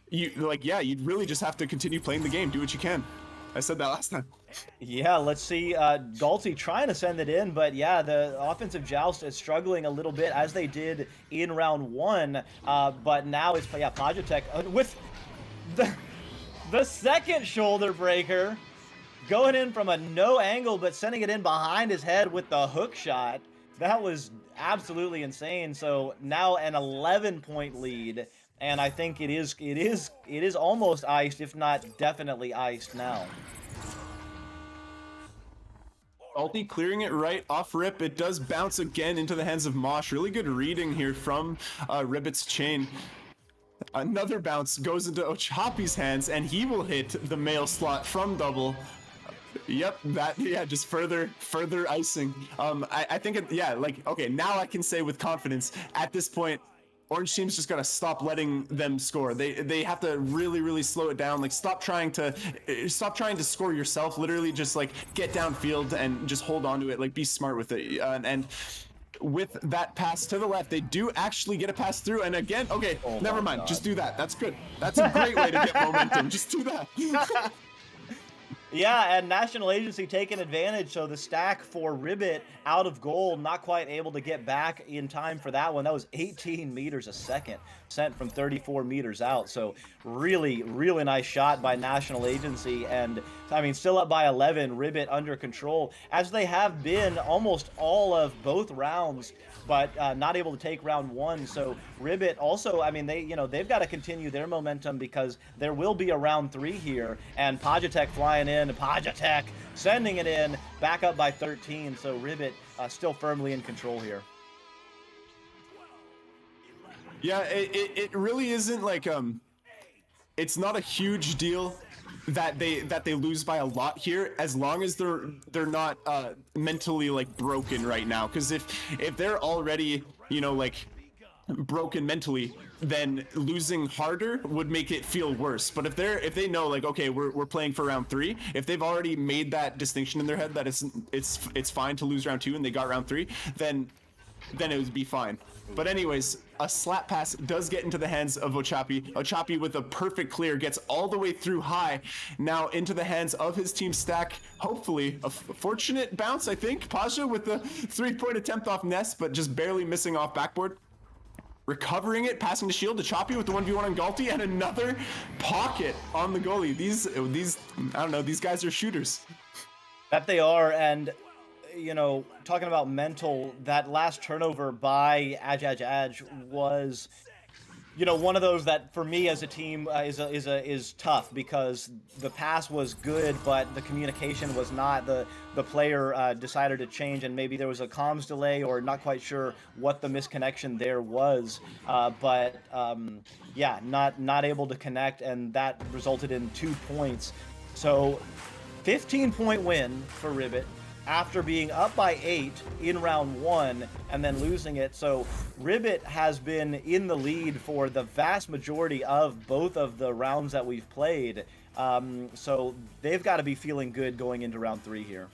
you'd really just have to continue playing the game. Do what you can. I said that last time. Yeah, let's see. Galti trying to send it in, but yeah, the offensive joust is struggling a little bit as they did in round 1. But now it's Pajatek with the second shoulder breaker, going in from a no angle, but sending it in behind his head with the hook shot. That was absolutely insane. So now an 11-point lead, and I think it is almost iced, if not definitely iced now. Galti clearing it right off rip. It does bounce again into the hands of Mosh. Really good reading here from Ribbit's chain. Another bounce goes into Ochapi's hands, and he will hit the male slot from double. Yep, just further icing. I think okay, now I can say with confidence at this point, Orange team's just gotta stop letting them score. They have to really slow it down. Like stop trying to score yourself. Literally just like get downfield and just hold on to it. Like be smart with it. And with that pass to the left, they do actually get a pass through. And again, okay, never mind. God. Just do that. That's good. That's a great way to get momentum. Just do that. Yeah, and National Agency taking advantage, so the stack for Ribbit out of goal, not quite able to get back in time for that one. That was 18 meters a second, sent from 34 meters out, so really nice shot by National Agency, and I mean, still up by 11, Ribbit under control, as they have been almost all of both rounds, but not able to take round 1. So Ribbit also, I mean, they've got to continue their momentum because there will be a round 3 here, and Pajatek flying in, Pajatek sending it in, back up by 13. So Ribbit still firmly in control here. Yeah, it really isn't like it's not a huge deal that they lose by a lot here, as long as they're not mentally like broken right now. Because if they're already like broken mentally, then losing harder would make it feel worse. But if they know like, okay, we're playing for round 3, if they've already made that distinction in their head that it's fine to lose round 2 and they got round 3, then then it would be fine. But anyways, a slap pass does get into the hands of Ochapi. Ochapi with a perfect clear gets all the way through high, now into the hands of his team stack. Hopefully, a fortunate bounce, I think. Pasha with the 3-point attempt off Nest, but just barely missing off backboard. Recovering it, passing to Shield to Choppy with the 1v1 on Galti, and another pocket on the goalie. These, I don't know, these guys are shooters. That they are, and you know, talking about mental, that last turnover by Aj was, you know, one of those that for me as a team is tough, because the pass was good, but the communication was not. The player decided to change, and maybe there was a comms delay, or not quite sure what the misconnection there was. Yeah, not able to connect, and that resulted in 2 points. So 15-point win for Ribbit after being up by 8 in round 1 and then losing it. So Ribbit has been in the lead for the vast majority of both of the rounds that we've played. So they've got to be feeling good going into round 3 here.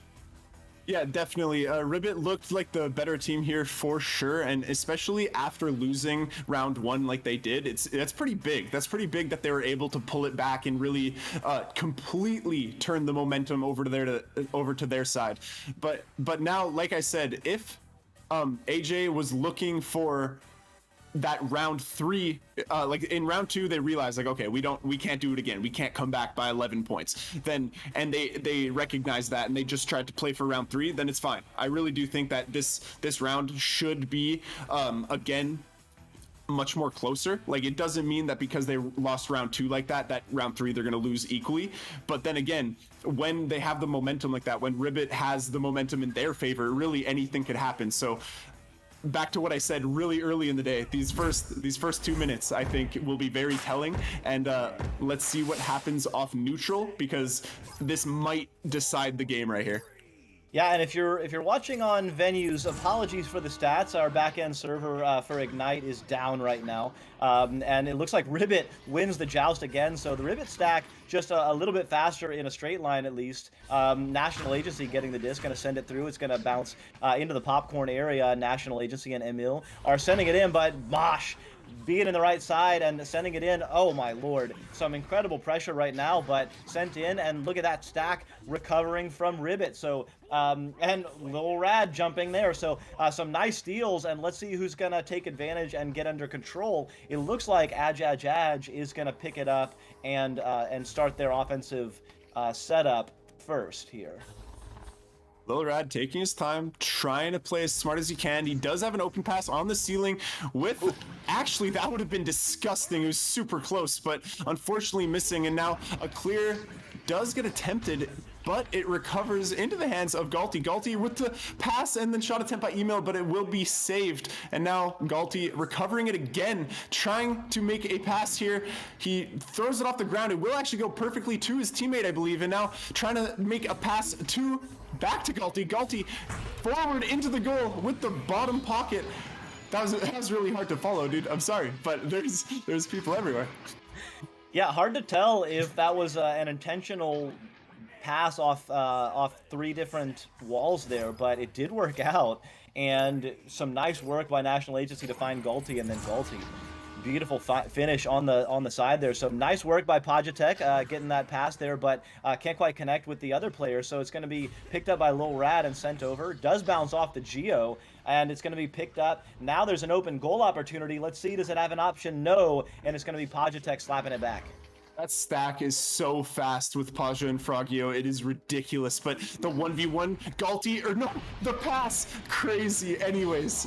Yeah, definitely. Ribbit looked like the better team here for sure, and especially after losing round 1 like they did, that's pretty big. That's pretty big that they were able to pull it back and really completely turn the momentum over to their side. But now, like I said, if AJ was looking for that round 3, like in round 2, they realized like, okay, we can't do it again. We can't come back by 11 points. Then, and they recognize that, and they just tried to play for round 3. Then it's fine. I really do think that this round should be again much more closer. Like, it doesn't mean that because they lost round 2 like that round 3 they're going to lose equally. But then again, when they have the momentum like that, when Ribbit has the momentum in their favor, really anything could happen. So back to what I said really early in the day, these first 2 minutes I think will be very telling, and let's see what happens off neutral, because this might decide the game right here. Yeah, and if you're watching on venues, apologies for the stats. Our back-end server for Ignite is down right now, and it looks like Ribbit wins the joust again. So the Ribbit stack just a little bit faster in a straight line at least. National Agency getting the disc, going to send it through. It's going to bounce into the popcorn area. National Agency and Emil are sending it in, but Mosh being in the right side and sending it in. Oh my lord, some incredible pressure right now, but sent in, and look at that stack recovering from Ribbit. So and Lil Rad jumping there. So some nice steals, and let's see who's gonna take advantage and get under control. It looks like Aj is gonna pick it up and start their offensive setup first here. Lil Rad taking his time, trying to play as smart as he can. He does have an open pass on the ceiling with... Actually, that would have been disgusting. It was super close, but unfortunately missing. And now a clear does get attempted, but it recovers into the hands of Galti. Galti with the pass and then shot attempt by Email, but it will be saved. And now Galti recovering it again, trying to make a pass here. He throws it off the ground. It will actually go perfectly to his teammate, I believe. And now trying to make a pass to... back to Galti. Galti forward into the goal with the bottom pocket. That was really hard to follow, dude. I'm sorry, but there's people everywhere. Yeah, hard to tell if that was an intentional pass off 3 different walls there, but it did work out, and some nice work by National Agency to find Galti, and then Galti. Beautiful finish on the side there. So nice work by Pajatek getting that pass there, but can't quite connect with the other player. So it's going to be picked up by Lil Rad and sent over. Does bounce off the Geo, and it's going to be picked up. Now there's an open goal opportunity. Let's see, does it have an option? No, and it's going to be Pajatek slapping it back. That stack is so fast with Paja and Frogio. It is ridiculous, but the 1v1 Galti, or no, the pass, crazy. Anyways.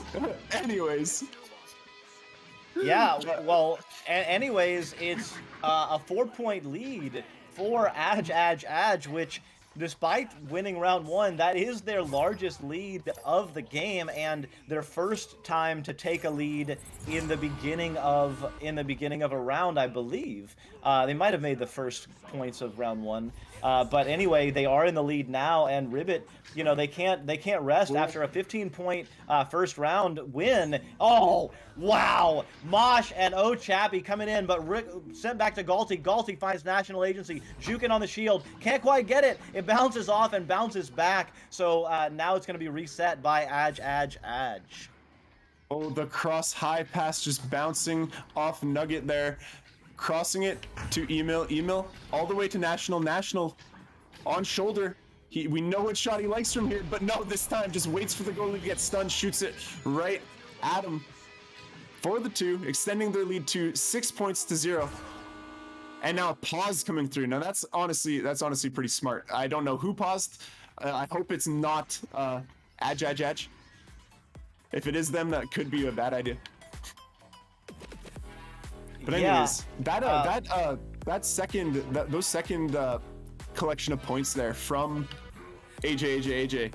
Yeah, well, anyways, it's a 4-point lead for Aj, which, despite winning round 1, that is their largest lead of the game, and their first time to take a lead in the beginning of a round, I believe. They might have made the first points of round 1, but anyway, they are in the lead now, and Ribbit, you know, they can't rest after a 15-point first round win. Oh wow, Mosh and Chappie coming in, but Rick sent back to Galti. Galti finds National Agency juking on the shield, can't quite get it. It bounces off and bounces back. So now it's going to be reset by Aj. Oh, the cross high pass just bouncing off Nugget there. Crossing it to Emil, all the way to National on shoulder. We know what shot he likes from here, but no, this time just waits for the goalie to get stunned, shoots it right at him for the 2, extending their lead to 6 points to 0. And now a pause coming through. Now that's honestly pretty smart. I don't know who paused. I hope it's not Aj. If it is them, that could be a bad idea. But anyways, those second collection of points there from AJ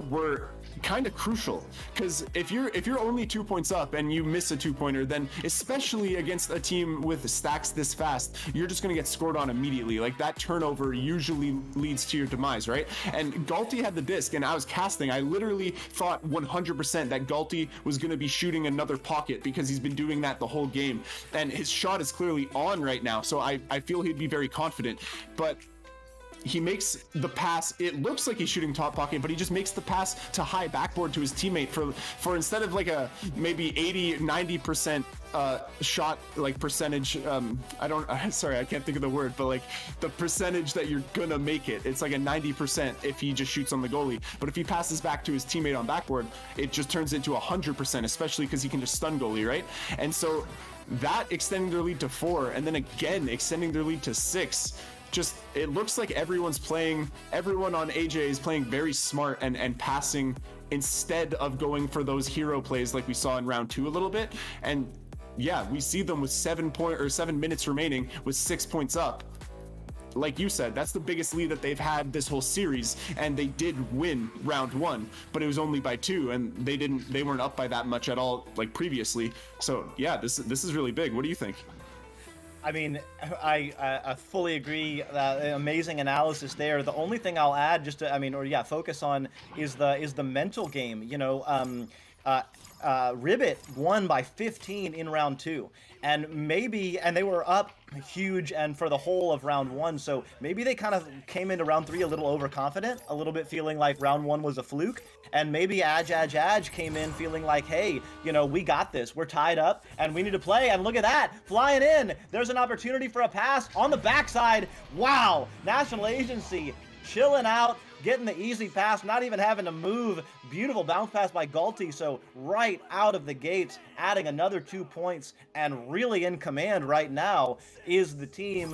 were kind of crucial, because if you're only 2 points up and you miss a 2-pointer, then especially against a team with stacks this fast, you're just going to get scored on immediately. Like, that turnover usually leads to your demise, right? And Galti had the disc, and I was casting. I literally thought 100% that Galti was going to be shooting another pocket, because he's been doing that the whole game, and his shot is clearly on right now, so I feel he'd be very confident. But he makes the pass. It looks like he's shooting top pocket, but he just makes the pass to high backboard to his teammate for instead of like a maybe 80-90% shot like percentage. Sorry, I can't think of the word, but like the percentage that you're gonna make it, it's like a 90% if he just shoots on the goalie. But if he passes back to his teammate on backboard, it just turns into 100%, especially because he can just stun goalie, right? And so that extending their lead to 4, and then again extending their lead to 6. Just, it looks like everyone on AJ is playing very smart and passing instead of going for those hero plays like we saw in round 2 a little bit. And yeah, we see them with 7 minutes remaining with 6 points up. Like you said, that's the biggest lead that they've had this whole series, and they did win round 1, but it was only by 2, and they weren't up by that much at all like previously. So yeah, this is really big. What do you think? I mean, I fully agree. Amazing analysis there. The only thing I'll add, focus on is the mental game. You know, Ribbit won by 15 in round 2, and they were up huge and for the whole of round 1. So maybe they kind of came into round 3 a little overconfident, a little bit feeling like round 1 was a fluke. And maybe Aj came in feeling like, hey, you know, we got this. We're tied up and we need to play. And look at that, flying in. There's an opportunity for a pass on the backside. Wow, National Agency chilling out, getting the easy pass, not even having to move. Beautiful bounce pass by Galti. So right out of the gates, adding another 2 points, and really in command right now is the team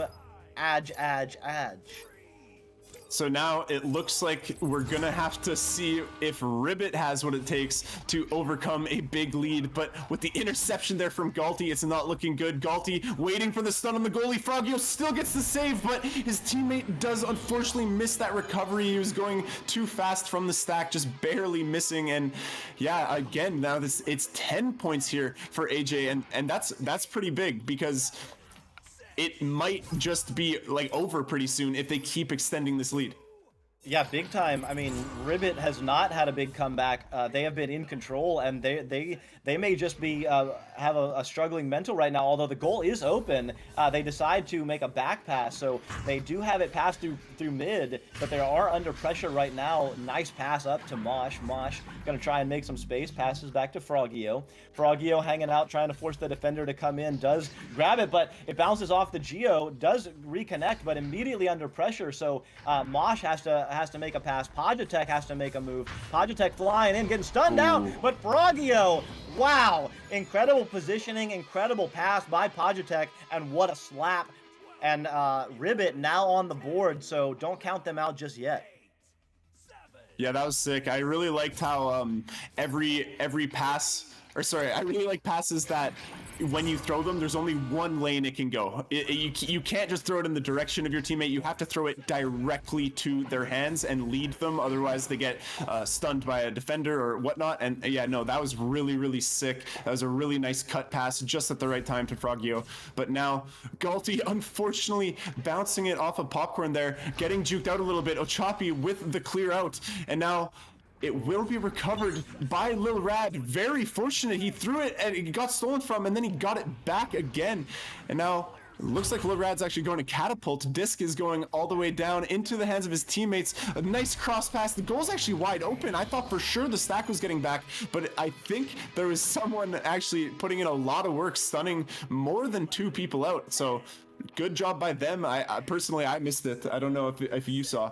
Aj. So now it looks like we're gonna have to see if Ribbit has what it takes to overcome a big lead, but with the interception there from Galti, it's not looking good. Galti waiting for the stun on the goalie. Frogio still gets the save, but his teammate does unfortunately miss that recovery. He was going too fast from the stack, just barely missing. And yeah, again, now it's 10 points here for AJ, and that's pretty big, because it might just be like over pretty soon if they keep extending this lead. Yeah, big time. I mean, Ribbit has not had a big comeback. They have been in control, and they may just be have a struggling mental right now. Although the goal is open, they decide to make a back pass, so they do have it pass through mid, but they are under pressure right now. Nice pass up to Mosh. Mosh gonna try and make some space. Passes back to Frogio. Frogio hanging out, trying to force the defender to come in. Does grab it, but it bounces off the Geo. Does reconnect, but immediately under pressure. So Mosh has to make a pass. Pajatek has to make a move. Pajatek flying in, getting stunned down, but Frogio, wow, incredible positioning, incredible pass by Pajatek, and what a slap. And Ribbit now on the board, so don't count them out just yet. Yeah, that was sick. I really liked how every pass, or sorry, I really like passes that when you throw them, there's only one lane it can go. You can't just throw it in the direction of your teammate. You have to throw it directly to their hands and lead them. Otherwise, they get stunned by a defender or whatnot. And yeah, no, that was really, really sick. That was a really nice cut pass just at the right time to Frogio. But now, Galti, unfortunately, bouncing it off of Popcorn there, getting juked out a little bit. Ochapi with the clear out. And now it will be recovered by Lil Rad. Very fortunate. He threw it and it got stolen from, and then he got it back again. And now Looks like Rad's actually going to catapult. Disc is going all the way down into the hands of his teammates. A nice cross pass. The goal's actually wide open. I thought for sure the stack was getting back, but I think there was someone actually putting in a lot of work, stunning more than 2 people out. So good job by them. I personally, I missed it. I don't know if you saw.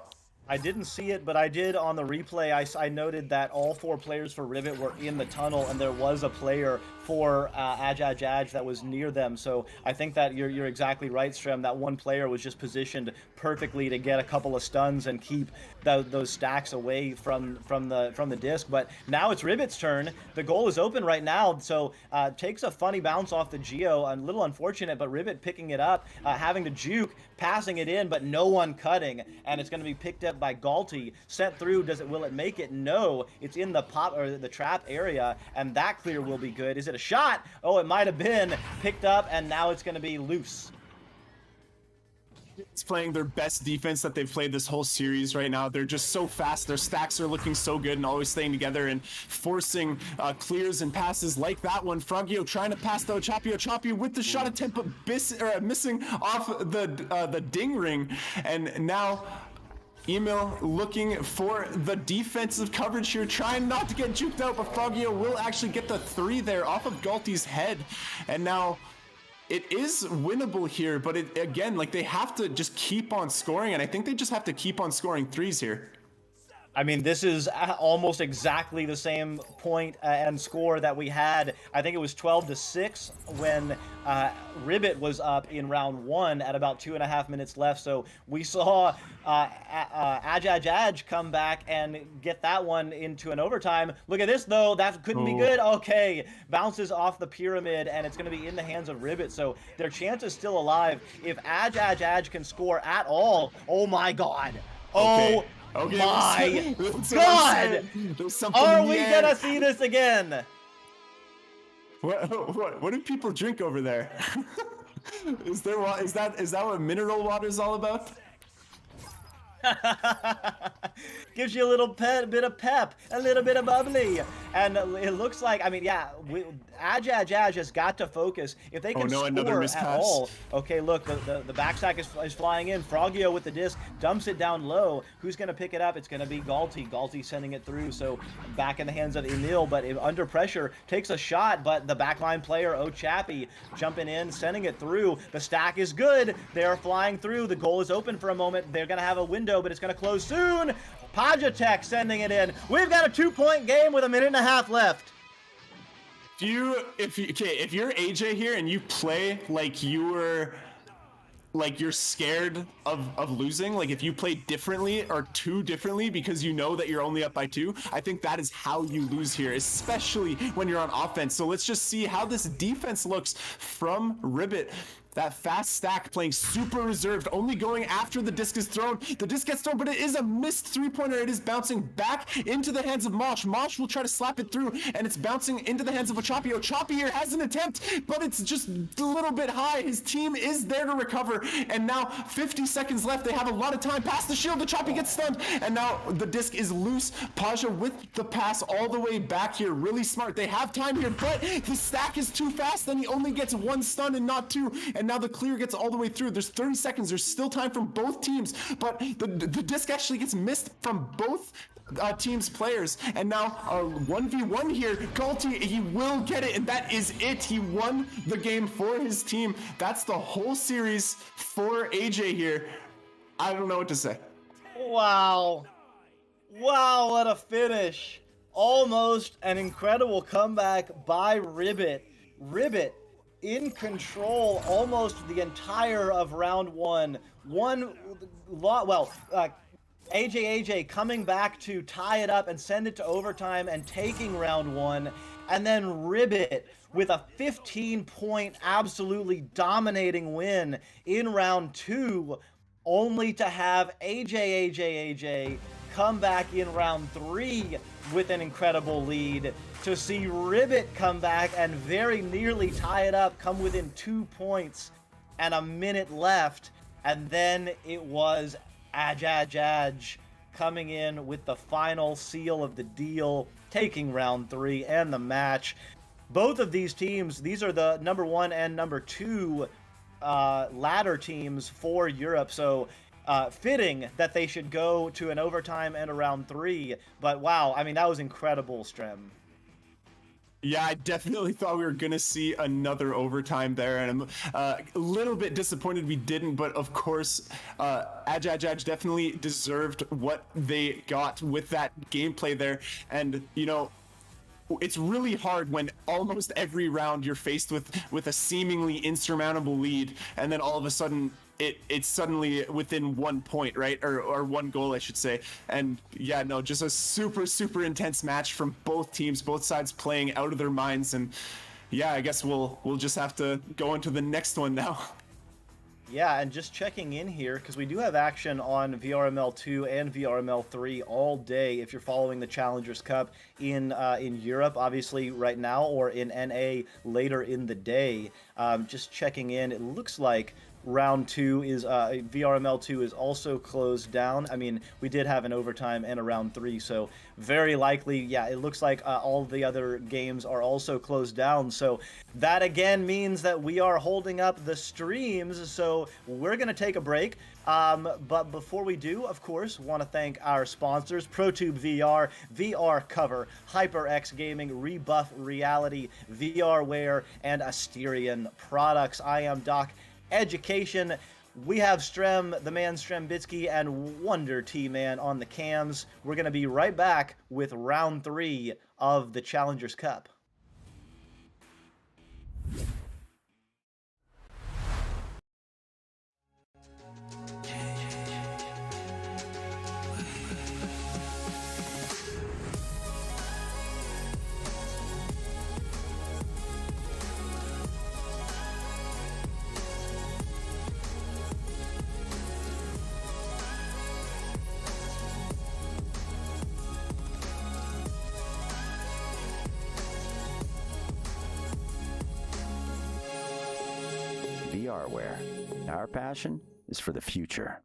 I didn't see it, but I did on the replay. I noted that all 4 players for Ribbit were in the tunnel, and there was a player for Ajaj that was near them. So I think that you're exactly right, Strem. That one player was just positioned perfectly to get a couple of stuns and keep those stacks away from the disc. But now it's Ribbit's turn. The goal is open right now, so takes a funny bounce off the Geo. A little unfortunate, but Ribbit picking it up, having to juke, passing it in, but no one cutting, and it's going to be picked up by Galti. Sent through. Will it make it? No. It's in the pop or the trap area, and that clear will be good. Is it a shot? Oh, it might have been picked up, and now it's going to be loose. It's playing their best defense that they've played this whole series right now. They're just so fast. Their stacks are looking so good and always staying together and forcing clears and passes like that one. Frogio trying to pass to Ochapio. Ochapio with the shot attempt, but missing off the ding ring. And now Emil looking for the defensive coverage here, trying not to get juked out, but Frogio will actually get the 3 there off of Galti's head. And now it is winnable here, but again, like, they have to just keep on scoring, and I think they just have to keep on scoring 3s here. I mean, this is almost exactly the same point and score that we had. I think it was 12-6 when Ribbit was up in round 1 at about 2.5 minutes left. So we saw Ajaj come back and get that one into an overtime. Look at this, though. That couldn't be good. Okay, bounces off the pyramid, and it's going to be in the hands of Ribbit. So their chance is still alive. If Ajaj can score at all, oh my God. Okay. Oh my God! Are we gonna see this again? What do people drink over there? Is that what mineral water is all about? Gives you a little bit of pep, a little bit of bubbly, and it looks like, I mean, yeah, Ajaj has got to focus. If they can score at all. Okay, look, the backstack is flying in. Frogio with the disc dumps it down low. Who's going to pick it up? It's going to be Galti. Galti sending it through, so back in the hands of Emil, but under pressure, takes a shot, but the backline player, Ochapi, jumping in, sending it through. The stack is good. They're flying through. The goal is open for a moment. They're going to have a window, but it's going to close soon. Pajatek sending it in. We've got a 2-point game with 1.5 minutes left. If you're AJ here and you play like you're scared of losing, like if you play differently or too differently because you know that you're only up by 2, I think that is how you lose here, especially when you're on offense. So let's just see how this defense looks from Ribbit. That fast stack playing super reserved, only going after the disc is thrown. The disc gets thrown, but it is a missed 3-pointer. It is bouncing back into the hands of Mosh. Mosh will try to slap it through, and it's bouncing into the hands of Ochapi. Ochapi here has an attempt, but it's just a little bit high. His team is there to recover, and now 50 seconds left. They have a lot of time. Past the shield, Ochapi gets stunned, and now the disc is loose. Paja with the pass all the way back here. Really smart. They have time here, but the stack is too fast. Then he only gets 1 stun and not 2, and now the clear gets all the way through. There's 30 seconds. There's still time from both teams, but the disc actually gets missed from both teams' players. And now 1v1 here. Galti, he will get it, and that is it. He won the game for his team. That's the whole series for AJ here. I don't know what to say. Wow. Wow, what a finish. Almost an incredible comeback by Ribbit. Ribbit in control almost the entire of round 1. AJ coming back to tie it up and send it to overtime and taking round 1. And then Ribbit with a 15-point absolutely dominating win in round 2, only to have AJ come back in round 3 with an incredible lead, to see Ribbit come back and very nearly tie it up, come within 2 points and a minute left, and then it was Ajaj coming in with the final seal of the deal, taking round 3 and the match. Both of these teams, these are the number 1 and number 2 ladder teams for Europe. So fitting that they should go to an overtime and a round 3. But wow, I mean, that was incredible, Strem. Yeah, I definitely thought we were going to see another overtime there, and I'm a little bit disappointed we didn't, but of course, Aj definitely deserved what they got with that gameplay there, and, you know, it's really hard when almost every round you're faced with a seemingly insurmountable lead, and then all of a sudden it's suddenly within 1 point, right? Or 1 goal, I should say. And yeah, no, just a super intense match from both teams, both sides playing out of their minds. And yeah, I guess we'll just have to go into the next one now. Yeah, and just checking in here, because we do have action on VRML 2 and VRML 3 all day if you're following the Challengers Cup in Europe, obviously right now, or in NA later in the day. Just checking in, it looks like round 2 is VRML 2 is also closed down. I mean, we did have an overtime and a round 3, so very likely, yeah, it looks like all the other games are also closed down. So that again means that we are holding up the streams. So we're gonna take a break. But before we do, of course, want to thank our sponsors: ProTube VR, VR Cover, HyperX Gaming, Rebuff Reality, VRware, and Asterion Products. I am Doc Education. We have Strem, the man Strembitsky, and Wonder T-Man on the cams. We're going to be right back with round 3 of the Challengers Cup. VRware. Our passion is for the future.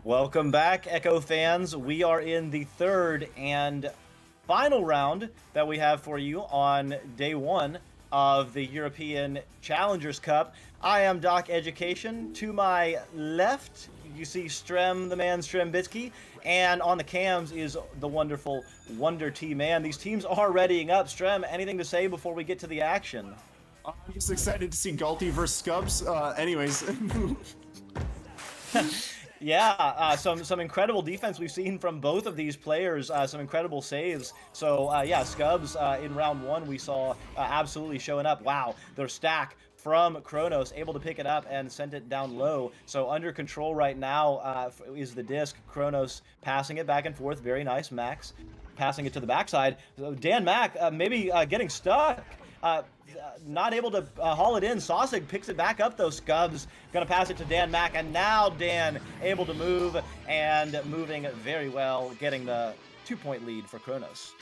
Welcome back, Echo fans. We are in the third and final round that we have for you on day one of the European Challengers Cup. I am Doc Education. To my left, you see Strem, the man Strembitsky, and on the cams is the wonderful Wonder T-Man. These teams are readying up. Strem, anything to say before we get to the action? I'm just excited to see Galti versus Scubs. Anyways. Yeah, some incredible defense we've seen from both of these players, some incredible saves. So, yeah, Scubs in round one we saw absolutely showing up. Wow, their stack from Kronos, able to pick it up and send it down low. So under control right now is the disc. Kronos passing it back and forth. Very nice, Max. Passing it to the backside. So Dan Mac maybe getting stuck. Not able to haul it in. Sausig picks it back up though. Scubs gonna pass it to Dan Mac, and now Dan able to move and moving very well, getting the 2-point lead for Kronos.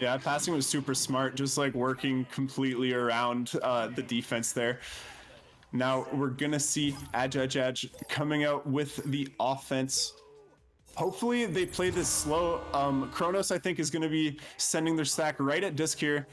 Yeah, passing was super smart, just like working completely around the defense there. Now we're gonna see Adjadj coming out with the offense. Hopefully they play this slow. Kronos, I think, is gonna be sending their stack right at disc here.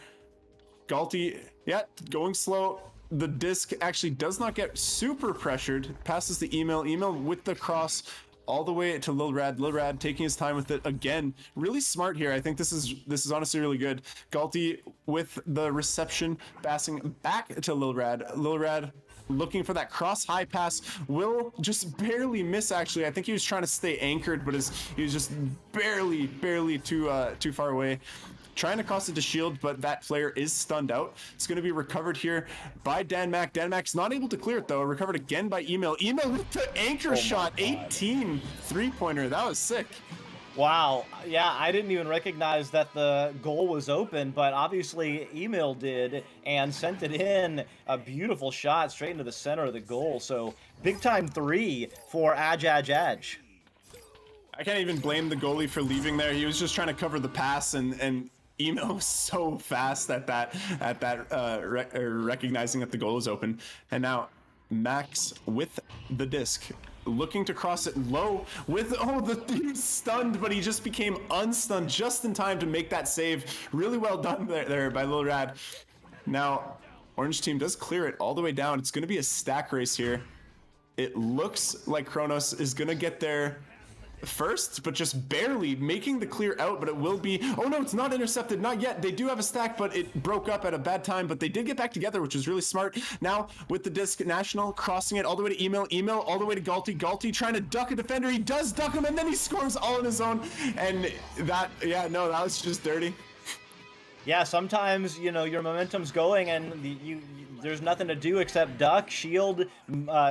Galti, yeah, going slow. The disc actually does not get super pressured. Passes the email with the cross all the way to Lil Rad. Lil Rad taking his time with it again. Really smart here. I think this is honestly really good. Galti with the reception, passing back to Lil Rad. Lil Rad looking for that cross high pass. Will just barely miss, actually. I think he was trying to stay anchored, but he was just barely too far away. Trying to cross it to shield, but that player is stunned out. It's going to be recovered here by Dan Mac. Dan Mac's not able to clear it though. Recovered again by Email. Email with the anchor shot, 18 three-pointer. That was sick. Wow. Yeah, I didn't even recognize that the goal was open, but obviously Email did and sent it in. A beautiful shot straight into the center of the goal. So big time 3 for Adjadj. I can't even blame the goalie for leaving there. He was just trying to cover the pass, and Emo was so fast at recognizing that the goal was open. And now Max with the disc, looking to cross it low with, the dude's stunned, but he just became unstunned just in time to make that save. Really well done there by Lil Rad. Now, Orange team does clear it all the way down. It's going to be a stack race here. It looks like Kronos is going to get there first, but just barely making the clear out, but it will be, oh no, it's not intercepted, not yet. They do have a stack, but it broke up at a bad time, but they did get back together, which was really smart. Now with the disc, National crossing it all the way to Email all the way to Galti trying to duck a defender. He does duck him, and then he scores all on his own, and that was just dirty. Yeah, sometimes, your momentum's going and there's nothing to do except duck, shield,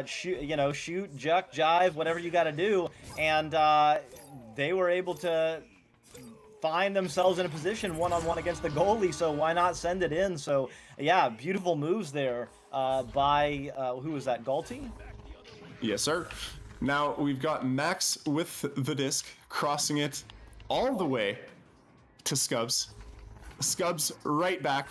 shoot, juck, jive, whatever you got to do. And they were able to find themselves in a position one-on-one against the goalie, so why not send it in? So, yeah, beautiful moves there by, who was that, Galti? Yes, sir. Now we've got Max with the disc, crossing it all the way to Scubs. Scubs right back.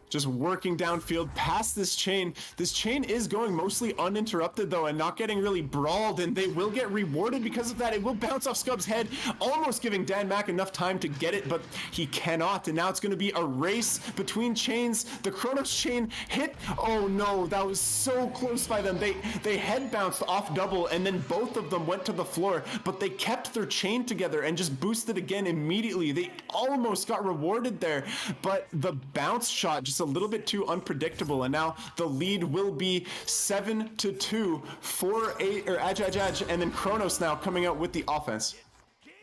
Just working downfield past this chain. This chain is going mostly uninterrupted though and not getting really brawled, and they will get rewarded because of that. It will bounce off Scub's head, almost giving Dan Mac enough time to get it, but he cannot. And now it's going to be a race between chains. The Kronos chain hit. Oh no, that was so close by them. They head bounced off double, and then both of them went to the floor, but they kept their chain together and just boosted again immediately. They almost got rewarded there, but the bounce shot just a little bit too unpredictable, and now the lead will be 7-2 for Aj, and then Kronos now coming out with the offense.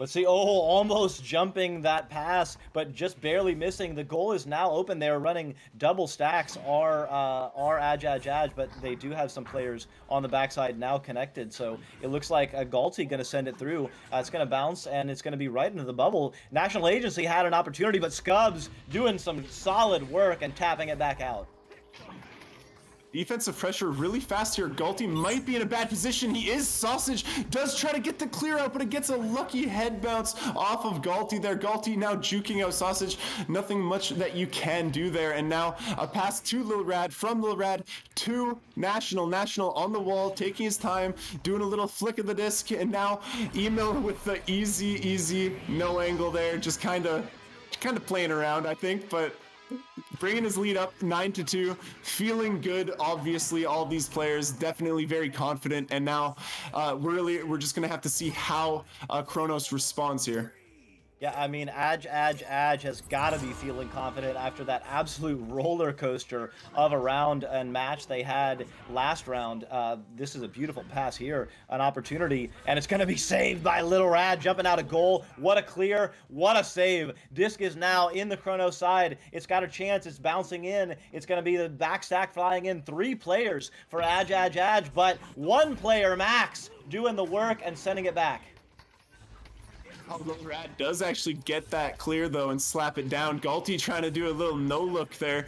Let's see. Oh, almost jumping that pass, but just barely missing. The goal is now open. They're running double stacks. Are Aj, but they do have some players on the backside now connected. So it looks like Galti going to send it through. It's going to bounce, and it's going to be right into the bubble. National Agency had an opportunity, but Scubs doing some solid work and tapping it back out. Defensive pressure really fast here. Galti might be in a bad position. He is. Sausage does try to get the clear out, but it gets a lucky head bounce off of Galti there. Galti now juking out Sausage. Nothing much that you can do there. And now a pass to Lil Rad, from Lil Rad to National. National on the wall, taking his time, doing a little flick of the disc, and now Emil with the easy, no angle there. Just kind of playing around, I think, but bringing his lead up 9-2, feeling good. Obviously, all these players definitely very confident, and now we're just gonna have to see how Kronos responds here. Yeah, I mean, Aj has got to be feeling confident after that absolute roller coaster of a round and match they had last round. This is a beautiful pass here, an opportunity, and it's going to be saved by Little Rad jumping out of goal. What a clear, what a save. Disc is now in the Kronos side. It's got a chance. It's bouncing in. It's going to be the back stack flying in. 3 players for Aj, but 1 player, Max, doing the work and sending it back. Oh, Lil Rad does actually get that clear though and slap it down. Galti trying to do a little no look there.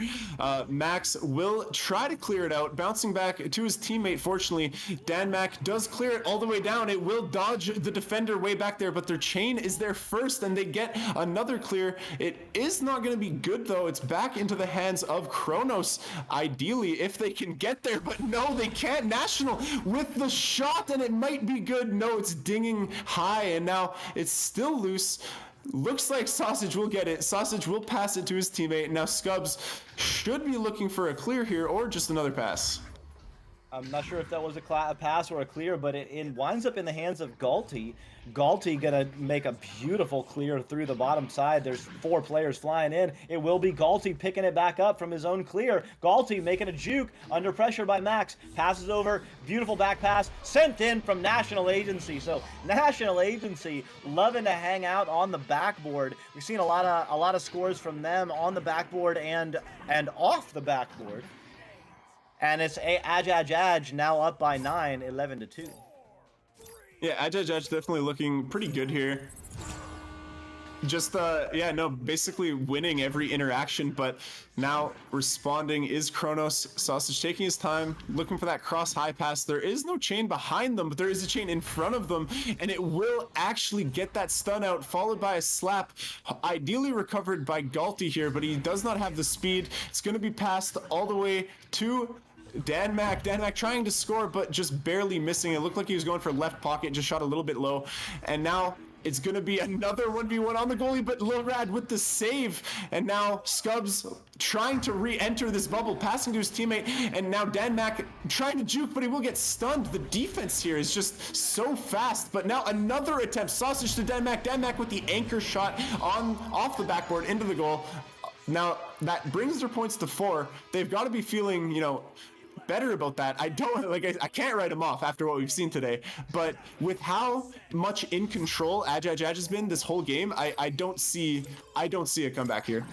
Max will try to clear it out, bouncing back to his teammate. Fortunately, Dan Mac does clear it all the way down. It will dodge the defender way back there, but their chain is there first, and they get another clear. It is not going to be good though. It's back into the hands of Kronos, ideally, if they can get there, but no, they can't. National with the shot, and it might be good. No, it's dinging high, and now it's still loose. Looks like Sausage will get it. Sausage will pass it to his teammate. Now Scubs should be looking for a clear here, or just another pass. I'm not sure if that was a pass or a clear, but it winds up in the hands of Galti. Galti gonna make a beautiful clear through the bottom side. There's 4 players flying in. It will be Galti picking it back up from his own clear. Galti making a juke under pressure by Max. Passes over, beautiful back pass, sent in from National Agency. So National Agency loving to hang out on the backboard. We've seen a lot of scores from them on the backboard and off the backboard. And it's Aj now up by 9, 11-2. Yeah, Aj definitely looking pretty good here. Just, basically winning every interaction, but now responding is Kronos. Sausage taking his time, looking for that cross high pass. There is no chain behind them, but there is a chain in front of them, and it will actually get that stun out, followed by a slap, ideally recovered by Galti here, but he does not have the speed. It's going to be passed all the way to Dan Mac trying to score, but just barely missing. It looked like he was going for left pocket, just shot a little bit low. And now it's going to be another 1v1 on the goalie, but Lil Rad with the save. And now Scubs trying to re-enter this bubble, passing to his teammate. And now Dan Mac trying to juke, but he will get stunned. The defense here is just so fast. But now another attempt. Sausage to Dan Mac. Dan Mac with the anchor shot off the backboard into the goal. Now that brings their points to 4. They've got to be feeling, better about that. I can't write him off after what we've seen today, but with how much in control Aj has been this whole game, I don't see a comeback here.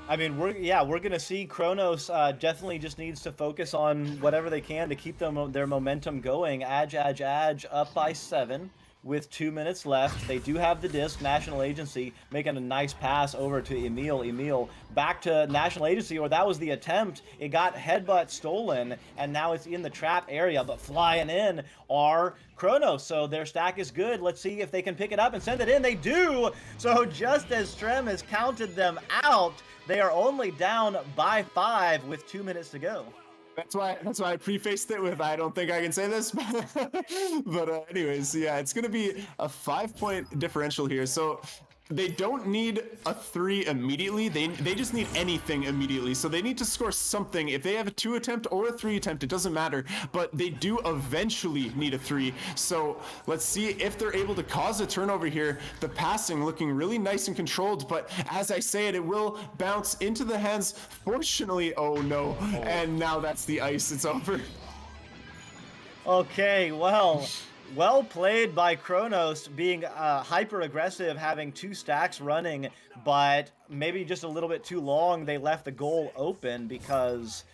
I mean, we're gonna see Kronos definitely just needs to focus on whatever they can to keep their momentum going. Aj up by 7. with 2 minutes left. They do have the disc. National Agency making a nice pass over to Emil. Emil back to National Agency, or that was the attempt. It got headbutt stolen, and now it's in the trap area, but flying in are Kronos. So their stack is good. Let's see if they can pick it up and send it in. They do. So just as Strem has counted them out, they are only down by 5 with 2 minutes to go. That's why I prefaced it with I don't think I can say this, but anyways, yeah, it's gonna be a 5-point differential here. So they don't need a 3 immediately. They just need anything immediately. So they need to score something. If they have a 2 attempt or a 3 attempt, it doesn't matter. But they do eventually need a 3. So let's see if they're able to cause a turnover here. The passing looking really nice and controlled, but as I say it will bounce into the hands. Fortunately, oh no. And now that's the ice. It's over. Okay, well played by Kronos, being hyper aggressive, having 2 stacks running, but maybe just a little bit too long. They left the goal open because,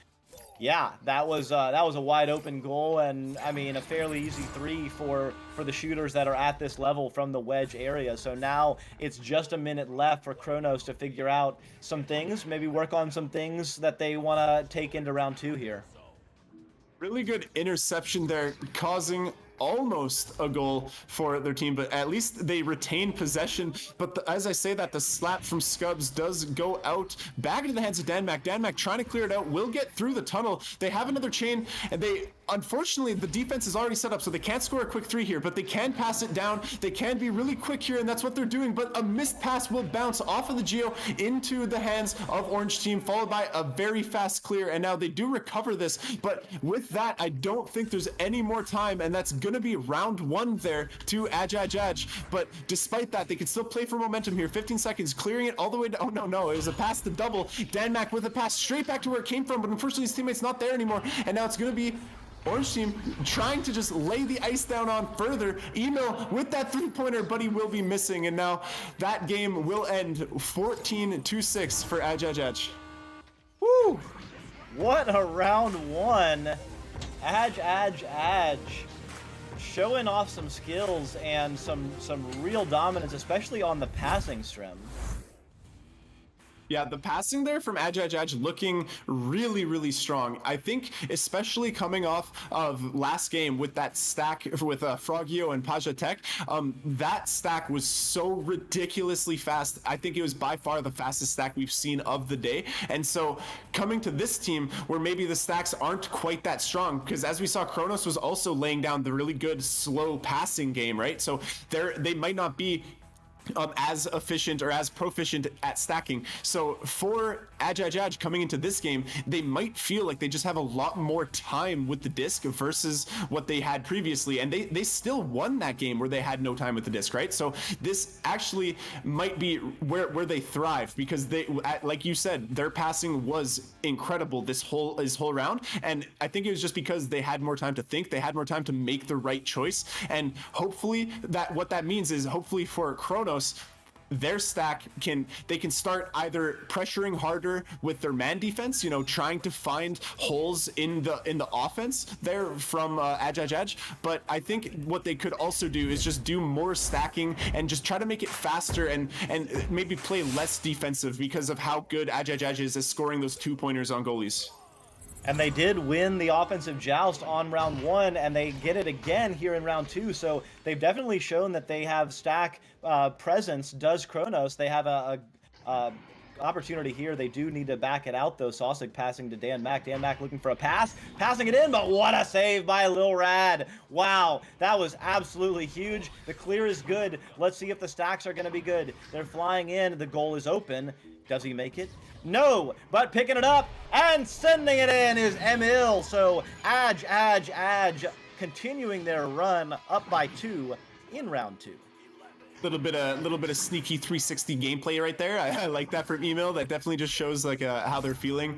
yeah, that was a wide open goal, and I mean a fairly easy 3 for the shooters that are at this level from the wedge area. So now it's just a minute left for Kronos to figure out some things, maybe work on some things that they want to take into round 2 here. Really good interception there, causing almost a goal for their team, but at least they retain possession. But as I say that, the slap from Scubs does go out back into the hands of Danmac. Danmac trying to clear it out, will get through the tunnel. They have another chain, and unfortunately, the defense is already set up, so they can't score a quick 3 here, but they can pass it down. They can be really quick here, and that's what they're doing, but a missed pass will bounce off of the Geo into the hands of Orange Team, followed by a very fast clear, and now they do recover this, but with that, I don't think there's any more time, and that's gonna be round 1 there to Aj. But despite that, they can still play for momentum here. 15 seconds, clearing it all the way to, oh no, it was a pass to double. Danmac with a pass straight back to where it came from, but unfortunately his teammate's not there anymore, and now it's gonna be Orange Team trying to just lay the ice down on further. Emil with that 3-pointer, but he will be missing, and now that game will end 14-6 for Aj. Woo! What a round 1. Aj. Showing off some skills and some real dominance, especially on the passing Strem. Yeah, the passing there from Aj looking really, really strong. I think especially coming off of last game with that stack with Frogio and Paja Tech, that stack was so ridiculously fast. I think it was by far the fastest stack we've seen of the day. And so coming to this team where maybe the stacks aren't quite that strong, because as we saw, Kronos was also laying down the really good slow passing game, right? So they might not be as efficient or as proficient at stacking. So for Aj coming into this game, they might feel like they just have a lot more time with the disc versus what they had previously, and they still won that game where they had no time with the disc, right? So this actually might be where they thrive, because they, like you said, their passing was incredible this whole round, and I think it was just because they had more time to think, they had more time to make the right choice, and hopefully what that means is hopefully for Kronos, their stack can start either pressuring harder with their man defense, trying to find holes in the offense there from Aj. But I think what they could also do is just do more stacking and just try to make it faster and maybe play less defensive because of how good Aj is at scoring those 2-pointers on goalies. And they did win the offensive joust on round 1, and they get it again here in round 2. So they've definitely shown that they have stack presence. Does Kronos? They have a opportunity here. They do need to back it out, though. Sausig passing to Danmac. Danmac looking for a pass, passing it in, but what a save by Lil Rad. Wow, that was absolutely huge. The clear is good. Let's see if the stacks are going to be good. They're flying in. The goal is open. Does he make it? No, but picking it up and sending it in is Emil. So Aj continuing their run up by 2 in round 2. Little bit of sneaky 360 gameplay right there. I like that from Emil. That definitely just shows like how they're feeling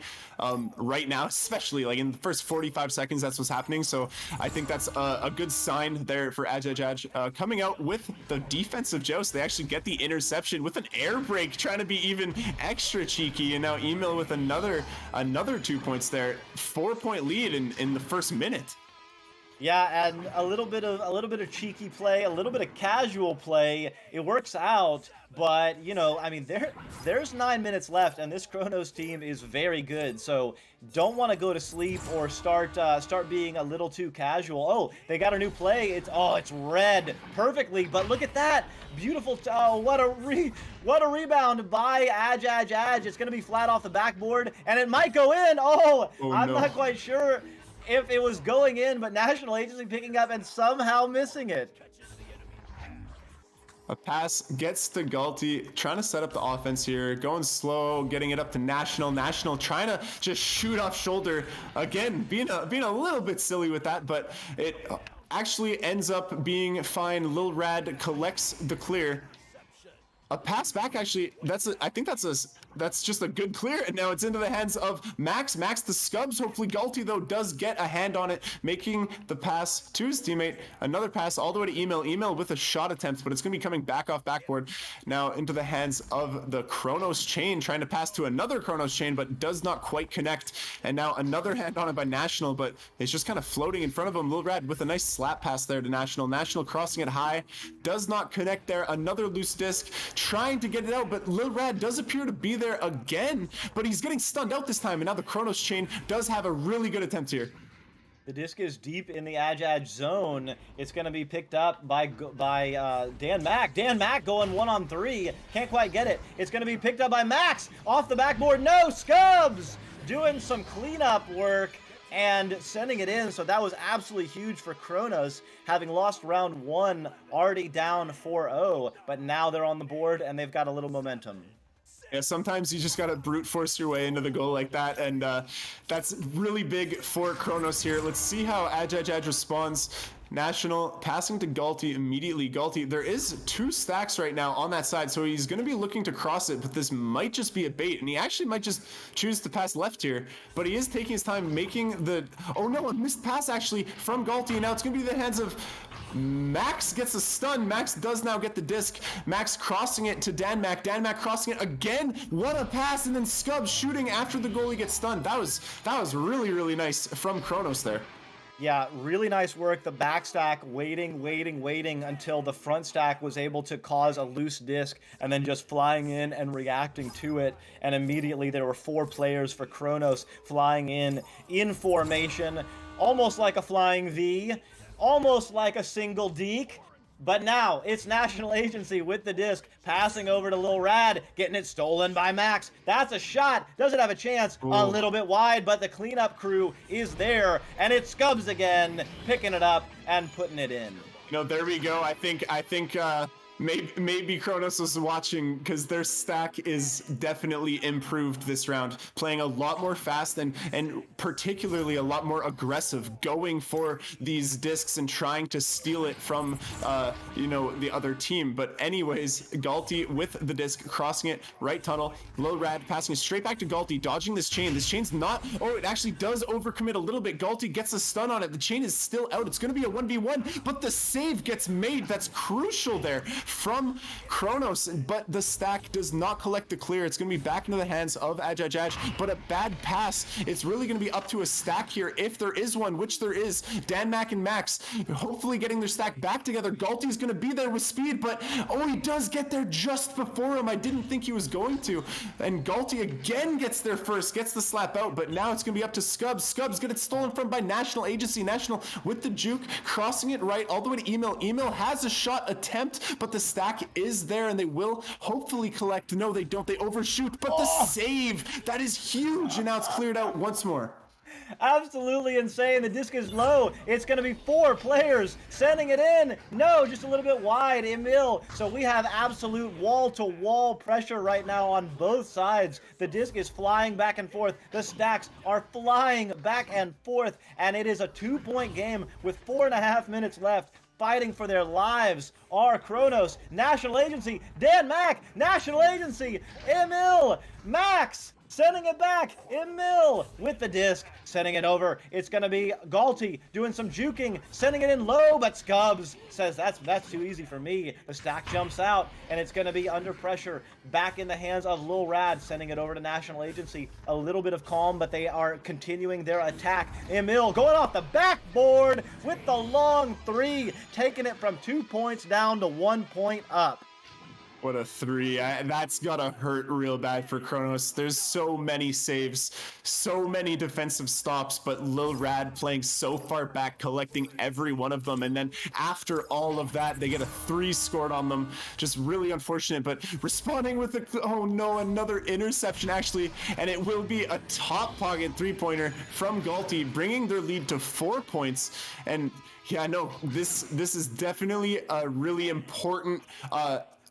right now, especially like in the first 45 seconds. That's what's happening. So I think that's a good sign there for Aj. Coming out with the defensive joust. They actually get the interception with an air break, trying to be even extra cheeky. And now Emil with another 2 points there. 4-point lead in the first minute. Yeah, and a little bit of cheeky play, a little bit of casual play. It works out, but you know, I mean, there's 9 minutes left, and this Kronos team is very good. So don't want to go to sleep or start being a little too casual. Oh, they got a new play. It's red perfectly, but look at that beautiful. Oh, what a rebound by Aj. It's gonna be flat off the backboard, and it might go in. I'm not quite sure if it was going in, but National Agency picking up and somehow missing it. A pass gets to Galti, trying to set up the offense here, going slow, getting it up to National. National trying to just shoot off shoulder. Again, being a little bit silly with that, but it actually ends up being fine. Lil Rad collects the clear. A pass back, actually, I think that's just a good clear, and now it's into the hands of Max. Max the Scubs. Hopefully Galti, though, does get a hand on it, making the pass to his teammate. Another pass all the way to Email. Email with a shot attempt, but it's going to be coming back off backboard. Now into the hands of the Kronos chain, trying to pass to another Kronos chain, but does not quite connect. And now another hand on it by National, but it's just kind of floating in front of him. Lil Rad with a nice slap pass there to National. National crossing it high, does not connect there. Another loose disc, trying to get it out, but Lil Rad does appear to be there again, but he's getting stunned out this time, and now the Kronos chain does have a really good attempt here. The disc is deep in the Aj zone. It's going to be picked up by Dan Mack. Dan Mack going 1-on-3. Can't quite get it. It's going to be picked up by Max. Off the backboard. No, Scubs doing some cleanup work and sending it in. So that was absolutely huge for Kronos, having lost round 1, already down 4-0. But now they're on the board and they've got a little momentum. Yeah, sometimes you just gotta brute force your way into the goal like that, and that's really big for Kronos here. Let's see how Aj responds. National passing to Galti immediately. Galti, there is 2 stacks right now on that side, so he's going to be looking to cross it, but this might just be a bait, and he actually might just choose to pass left here, but he is taking his time making the... Oh no, a missed pass actually from Galti, and now it's going to be the hands of... Max gets a stun. Max does now get the disc. Max crossing it to Dan Mac. Dan Mac crossing it again. What a pass, and then Scubs shooting after the goalie gets stunned. That was really, really nice from Kronos there. Yeah, really nice work. The back stack waiting until the front stack was able to cause a loose disc and then just flying in and reacting to it. And immediately there were 4 players for Kronos flying in formation, almost like a flying V, almost like a single deke. But now it's National Agency with the disc, passing over to Lil Rad, getting it stolen by Max. That's a shot. Doesn't have a chance. Ooh. A little bit wide, but the cleanup crew is there, and it's Scubs again, picking it up and putting it in. You know, there we go. I think maybe Kronos was watching, because their stack is definitely improved this round, playing a lot more fast and particularly a lot more aggressive, going for these discs and trying to steal it from the other team. But anyways, Galti with the disc, crossing it right tunnel. Lil Rad passing it straight back to Galti, dodging this chain. This chain's not... Oh, it actually does overcommit a little bit. Galti gets a stun on it. The chain is still out. It's going to be a 1v1, but the save gets made. That's crucial there from Kronos, but the stack does not collect the clear. It's going to be back into the hands of Aj, but a bad pass. It's really going to be up to a stack here, if there is one, which there is. Dan Mac and Max hopefully getting their stack back together. Galti's going to be there with speed, but oh, he does get there just before him. I didn't think he was going to. And Galti again gets there first, gets the slap out, but now it's going to be up to Scubs. Scubs get it stolen from by National Agency. National with the juke, crossing it right all the way to Email. Email has a shot attempt, but the stack is there, and they will hopefully collect. No, they don't. They overshoot, but the save, that is huge, and now it's cleared out once more. Absolutely insane. The disc is low. It's going to be 4 players sending it in. No, just a little bit wide, Emil. So we have absolute wall-to-wall pressure right now on both sides. The disc is flying back and forth. The stacks are flying back and forth, and it is a 2-point game with 4.5 minutes left. Fighting for their lives are Kronos, National Agency, Dan Mac, National Agency, Emil, Max, sending it back. Emil with the disc, sending it over. It's going to be Galti doing some juking, sending it in low, but Scubs says that's too easy for me. The stack jumps out, and it's going to be under pressure. Back in the hands of Lil Rad, sending it over to National Agency. A little bit of calm, but they are continuing their attack. Emil going off the backboard with the long 3, taking it from 2 points down to 1 point up. What a 3. That's gotta hurt real bad for Kronos. There's so many saves, so many defensive stops, but Lil Rad playing so far back, collecting every one of them. And then after all of that, they get a 3 scored on them. Just really unfortunate, but responding with oh no, another interception actually. And it will be a top pocket 3-pointer from Galti, bringing their lead to 4 points. And yeah, no, this is definitely a really important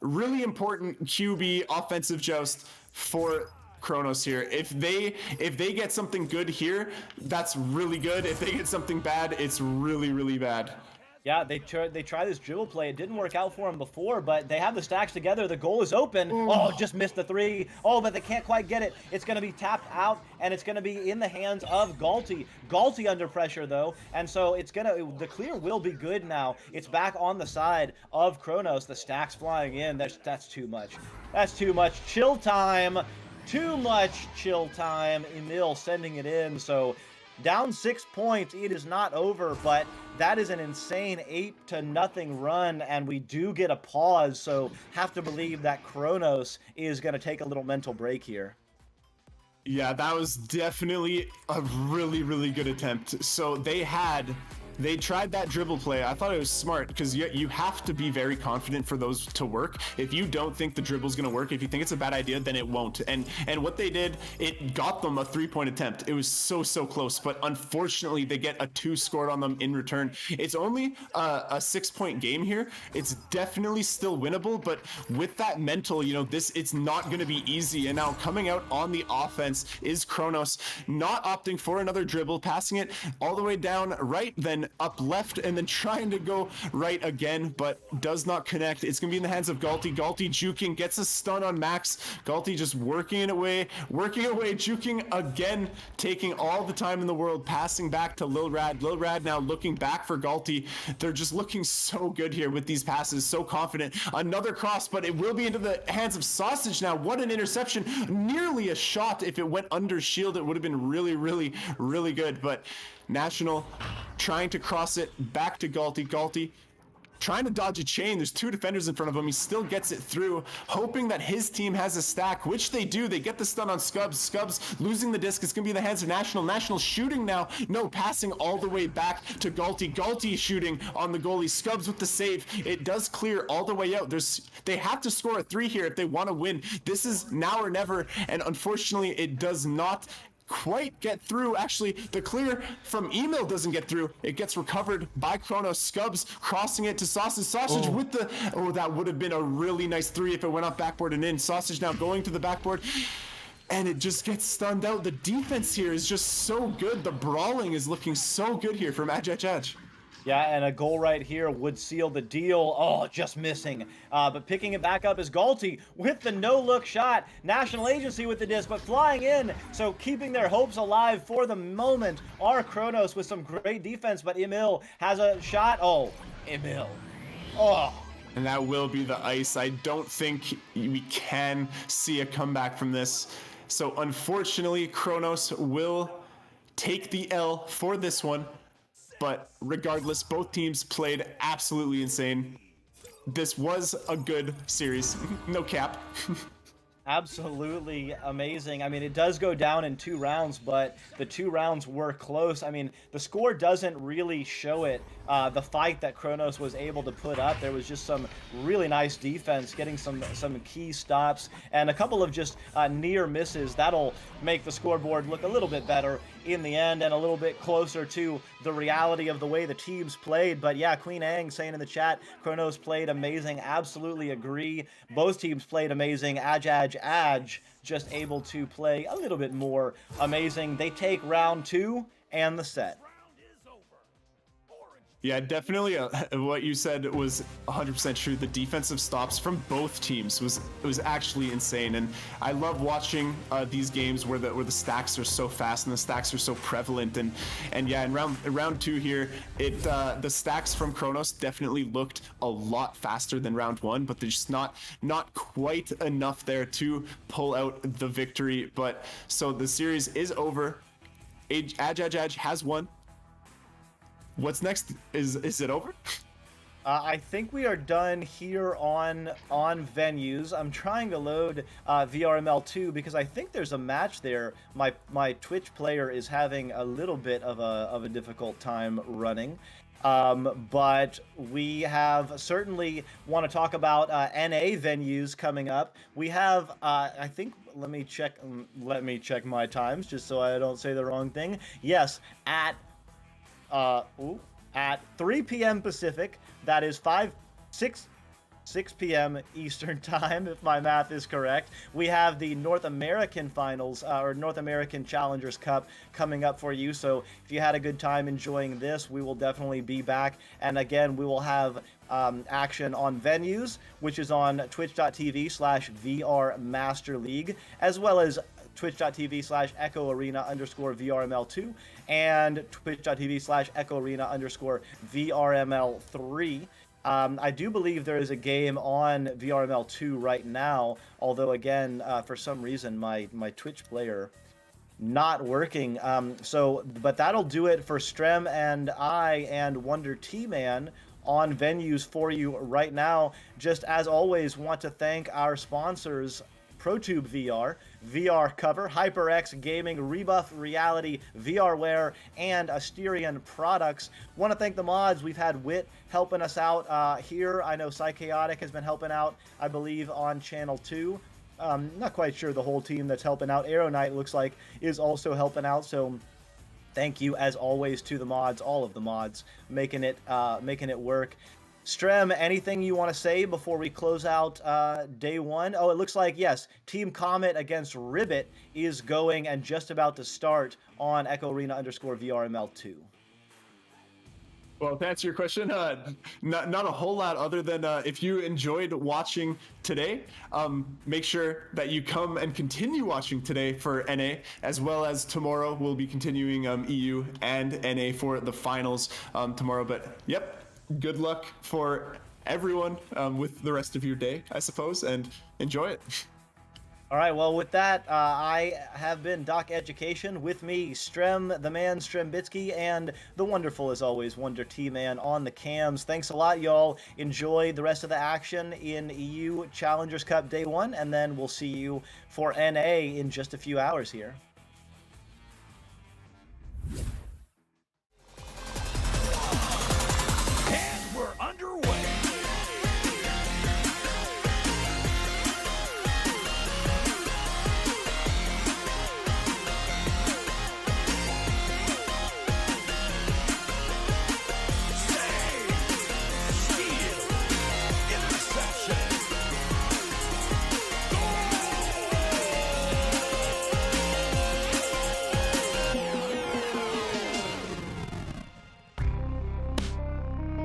QB offensive joust for Kronos here. If they get something good here, that's really good. If they get something bad, it's really, really bad. Yeah, they try this dribble play. It didn't work out for them before, but they have the stacks together. The goal is open. Oh, just missed the 3. Oh, but they can't quite get it. It's going to be tapped out, and it's going to be in the hands of Galti. Galti under pressure, though, and so the clear will be good now. It's back on the side of Kronos. The stacks flying in. That's too much. That's too much. Chill time. Too much chill time. Emil sending it in, so down 6 points. It is not over, but that is an insane 8-0 run, and we do get a pause, so have to believe that Kronos is going to take a little mental break here. Yeah, that was definitely a really, really good attempt. So they tried that dribble play. I thought it was smart because you have to be very confident for those to work. If you don't think the dribble's going to work, if you think it's a bad idea, then it won't. And what they did, it got them a 3-point attempt. It was so close, but unfortunately they get a 2 scored on them in return. It's only a 6-point game here. It's definitely still winnable, but with that mental, it's not going to be easy. And now coming out on the offense is Kronos, not opting for another dribble, passing it all the way down right, then up left, and then trying to go right again, but does not connect. It's gonna be in the hands of Galti. Galti juking, gets a stun on Max. Galti just working away, juking again, taking all the time in the world, passing back to Lil Rad. Lil Rad now looking back for Galti. They're just looking so good here with these passes, so confident. Another cross, but it will be into the hands of Sausage now. What an interception. Nearly a shot. If it went under shield, it would have been really, really, really good, but National trying to cross it back to Galti. Galti trying to dodge a chain. There's 2 defenders in front of him. He still gets it through, hoping that his team has a stack, which they do. They get the stun on Scubs. Scubs losing the disc. It's going to be in the hands of National. National shooting now. No, passing all the way back to Galti. Galti shooting on the goalie. Scubs with the save. It does clear all the way out. They have to score a 3 here if they want to win. This is now or never, and unfortunately, it does not quite get through. Actually, the clear from Emil doesn't get through. It gets recovered by Kronos. Scubs crossing it to Sausage. Sausage with the that would have been a really nice 3 if it went off backboard and in. Sausage now going to the backboard, and it just gets stunned out. The defense here is just so good. The brawling is looking so good here from Edge. Yeah, and a goal right here would seal the deal. Oh, just missing. But picking it back up is Galti with the no-look shot. National Agency with the disc, but flying in. So keeping their hopes alive for the moment are Kronos with some great defense, but Emil has a shot. Oh, Emil. Oh. And that will be the ice. I don't think we can see a comeback from this. So unfortunately, Kronos will take the L for this one. But regardless, both teams played absolutely insane. This was a good series. No cap. Absolutely amazing. I mean, it does go down in 2 rounds, but the 2 rounds were close. I mean, the score doesn't really show it. The fight that Kronos was able to put up, there was just some really nice defense, getting some key stops, and a couple of just near misses. That'll make the scoreboard look a little bit better in the end and a little bit closer to the reality of the way the teams played. But yeah, Queen Ang saying in the chat, Kronos played amazing. Absolutely agree. Both teams played amazing. Adge just able to play a little bit more amazing. They take round 2 and the set. Yeah, definitely. What you said was 100% true. The defensive stops from both teams was actually insane, and I love watching these games where the stacks are so fast and the stacks are so prevalent. And yeah, in round 2 here, the stacks from Kronos definitely looked a lot faster than round 1, but there's just not quite enough there to pull out the victory. But so the series is over. Aj has won. What's next? Is it over? I think we are done here on venues. I'm trying to load VRML 2 because I think there's a match there. My Twitch player is having a little bit of a difficult time running. But we have certainly want to talk about NA venues coming up. We have I think let me check my times just so I don't say the wrong thing. Yes, at 3 p.m. Pacific, that is 6 p.m. Eastern time, if my math is correct. We have the North American Finals, or North American Challengers Cup coming up for you. So if you had a good time enjoying this, we will definitely be back. And again, we will have action on venues, which is on twitch.tv/VR Master League, as well as twitch.tv/Echo Arena _VRML2 and twitch.tv/Echo Arena _VRML3. I do believe there is a game on VRML2 right now, although again, for some reason, my Twitch player not working. But that'll do it for Strem and I and Wonder T-Man on venues for you right now. Just as always, want to thank our sponsors, ProTube VR, VR Cover, HyperX Gaming, Rebuff Reality, VRware, and Asterion Products. Want to thank the mods. We've had Wit helping us out here. I know Psychaotic has been helping out, I believe, on Channel 2. Not quite sure the whole team that's helping out. Arrow Knight looks like is also helping out. So thank you, as always, to the mods, all of the mods, making it work. Strem, anything you want to say before we close out day 1? Oh, it looks like, yes, Team Comet against Ribbit is going and just about to start on Echo Arena _VRML2. Well, to answer your question, not a whole lot other than if you enjoyed watching today, make sure that you come and continue watching today for NA, as well as tomorrow we'll be continuing EU and NA for the finals tomorrow. But yep. Good luck for everyone with the rest of your day, I suppose, and enjoy it. All right, well, with that, I have been Doc Education. With me, Strem, the man, Strembitsky, and the wonderful, as always, Wonder T-Man on the cams. Thanks a lot, y'all. Enjoy the rest of the action in EU Challengers Cup Day 1, and then we'll see you for NA in just a few hours here.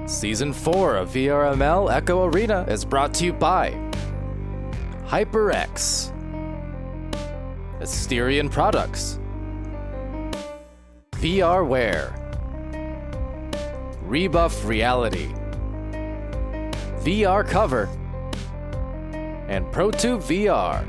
Season 4 of VRML Echo Arena is brought to you by HyperX, Asterion Products, VRware, Rebuff Reality, VR Cover, and ProTube VR.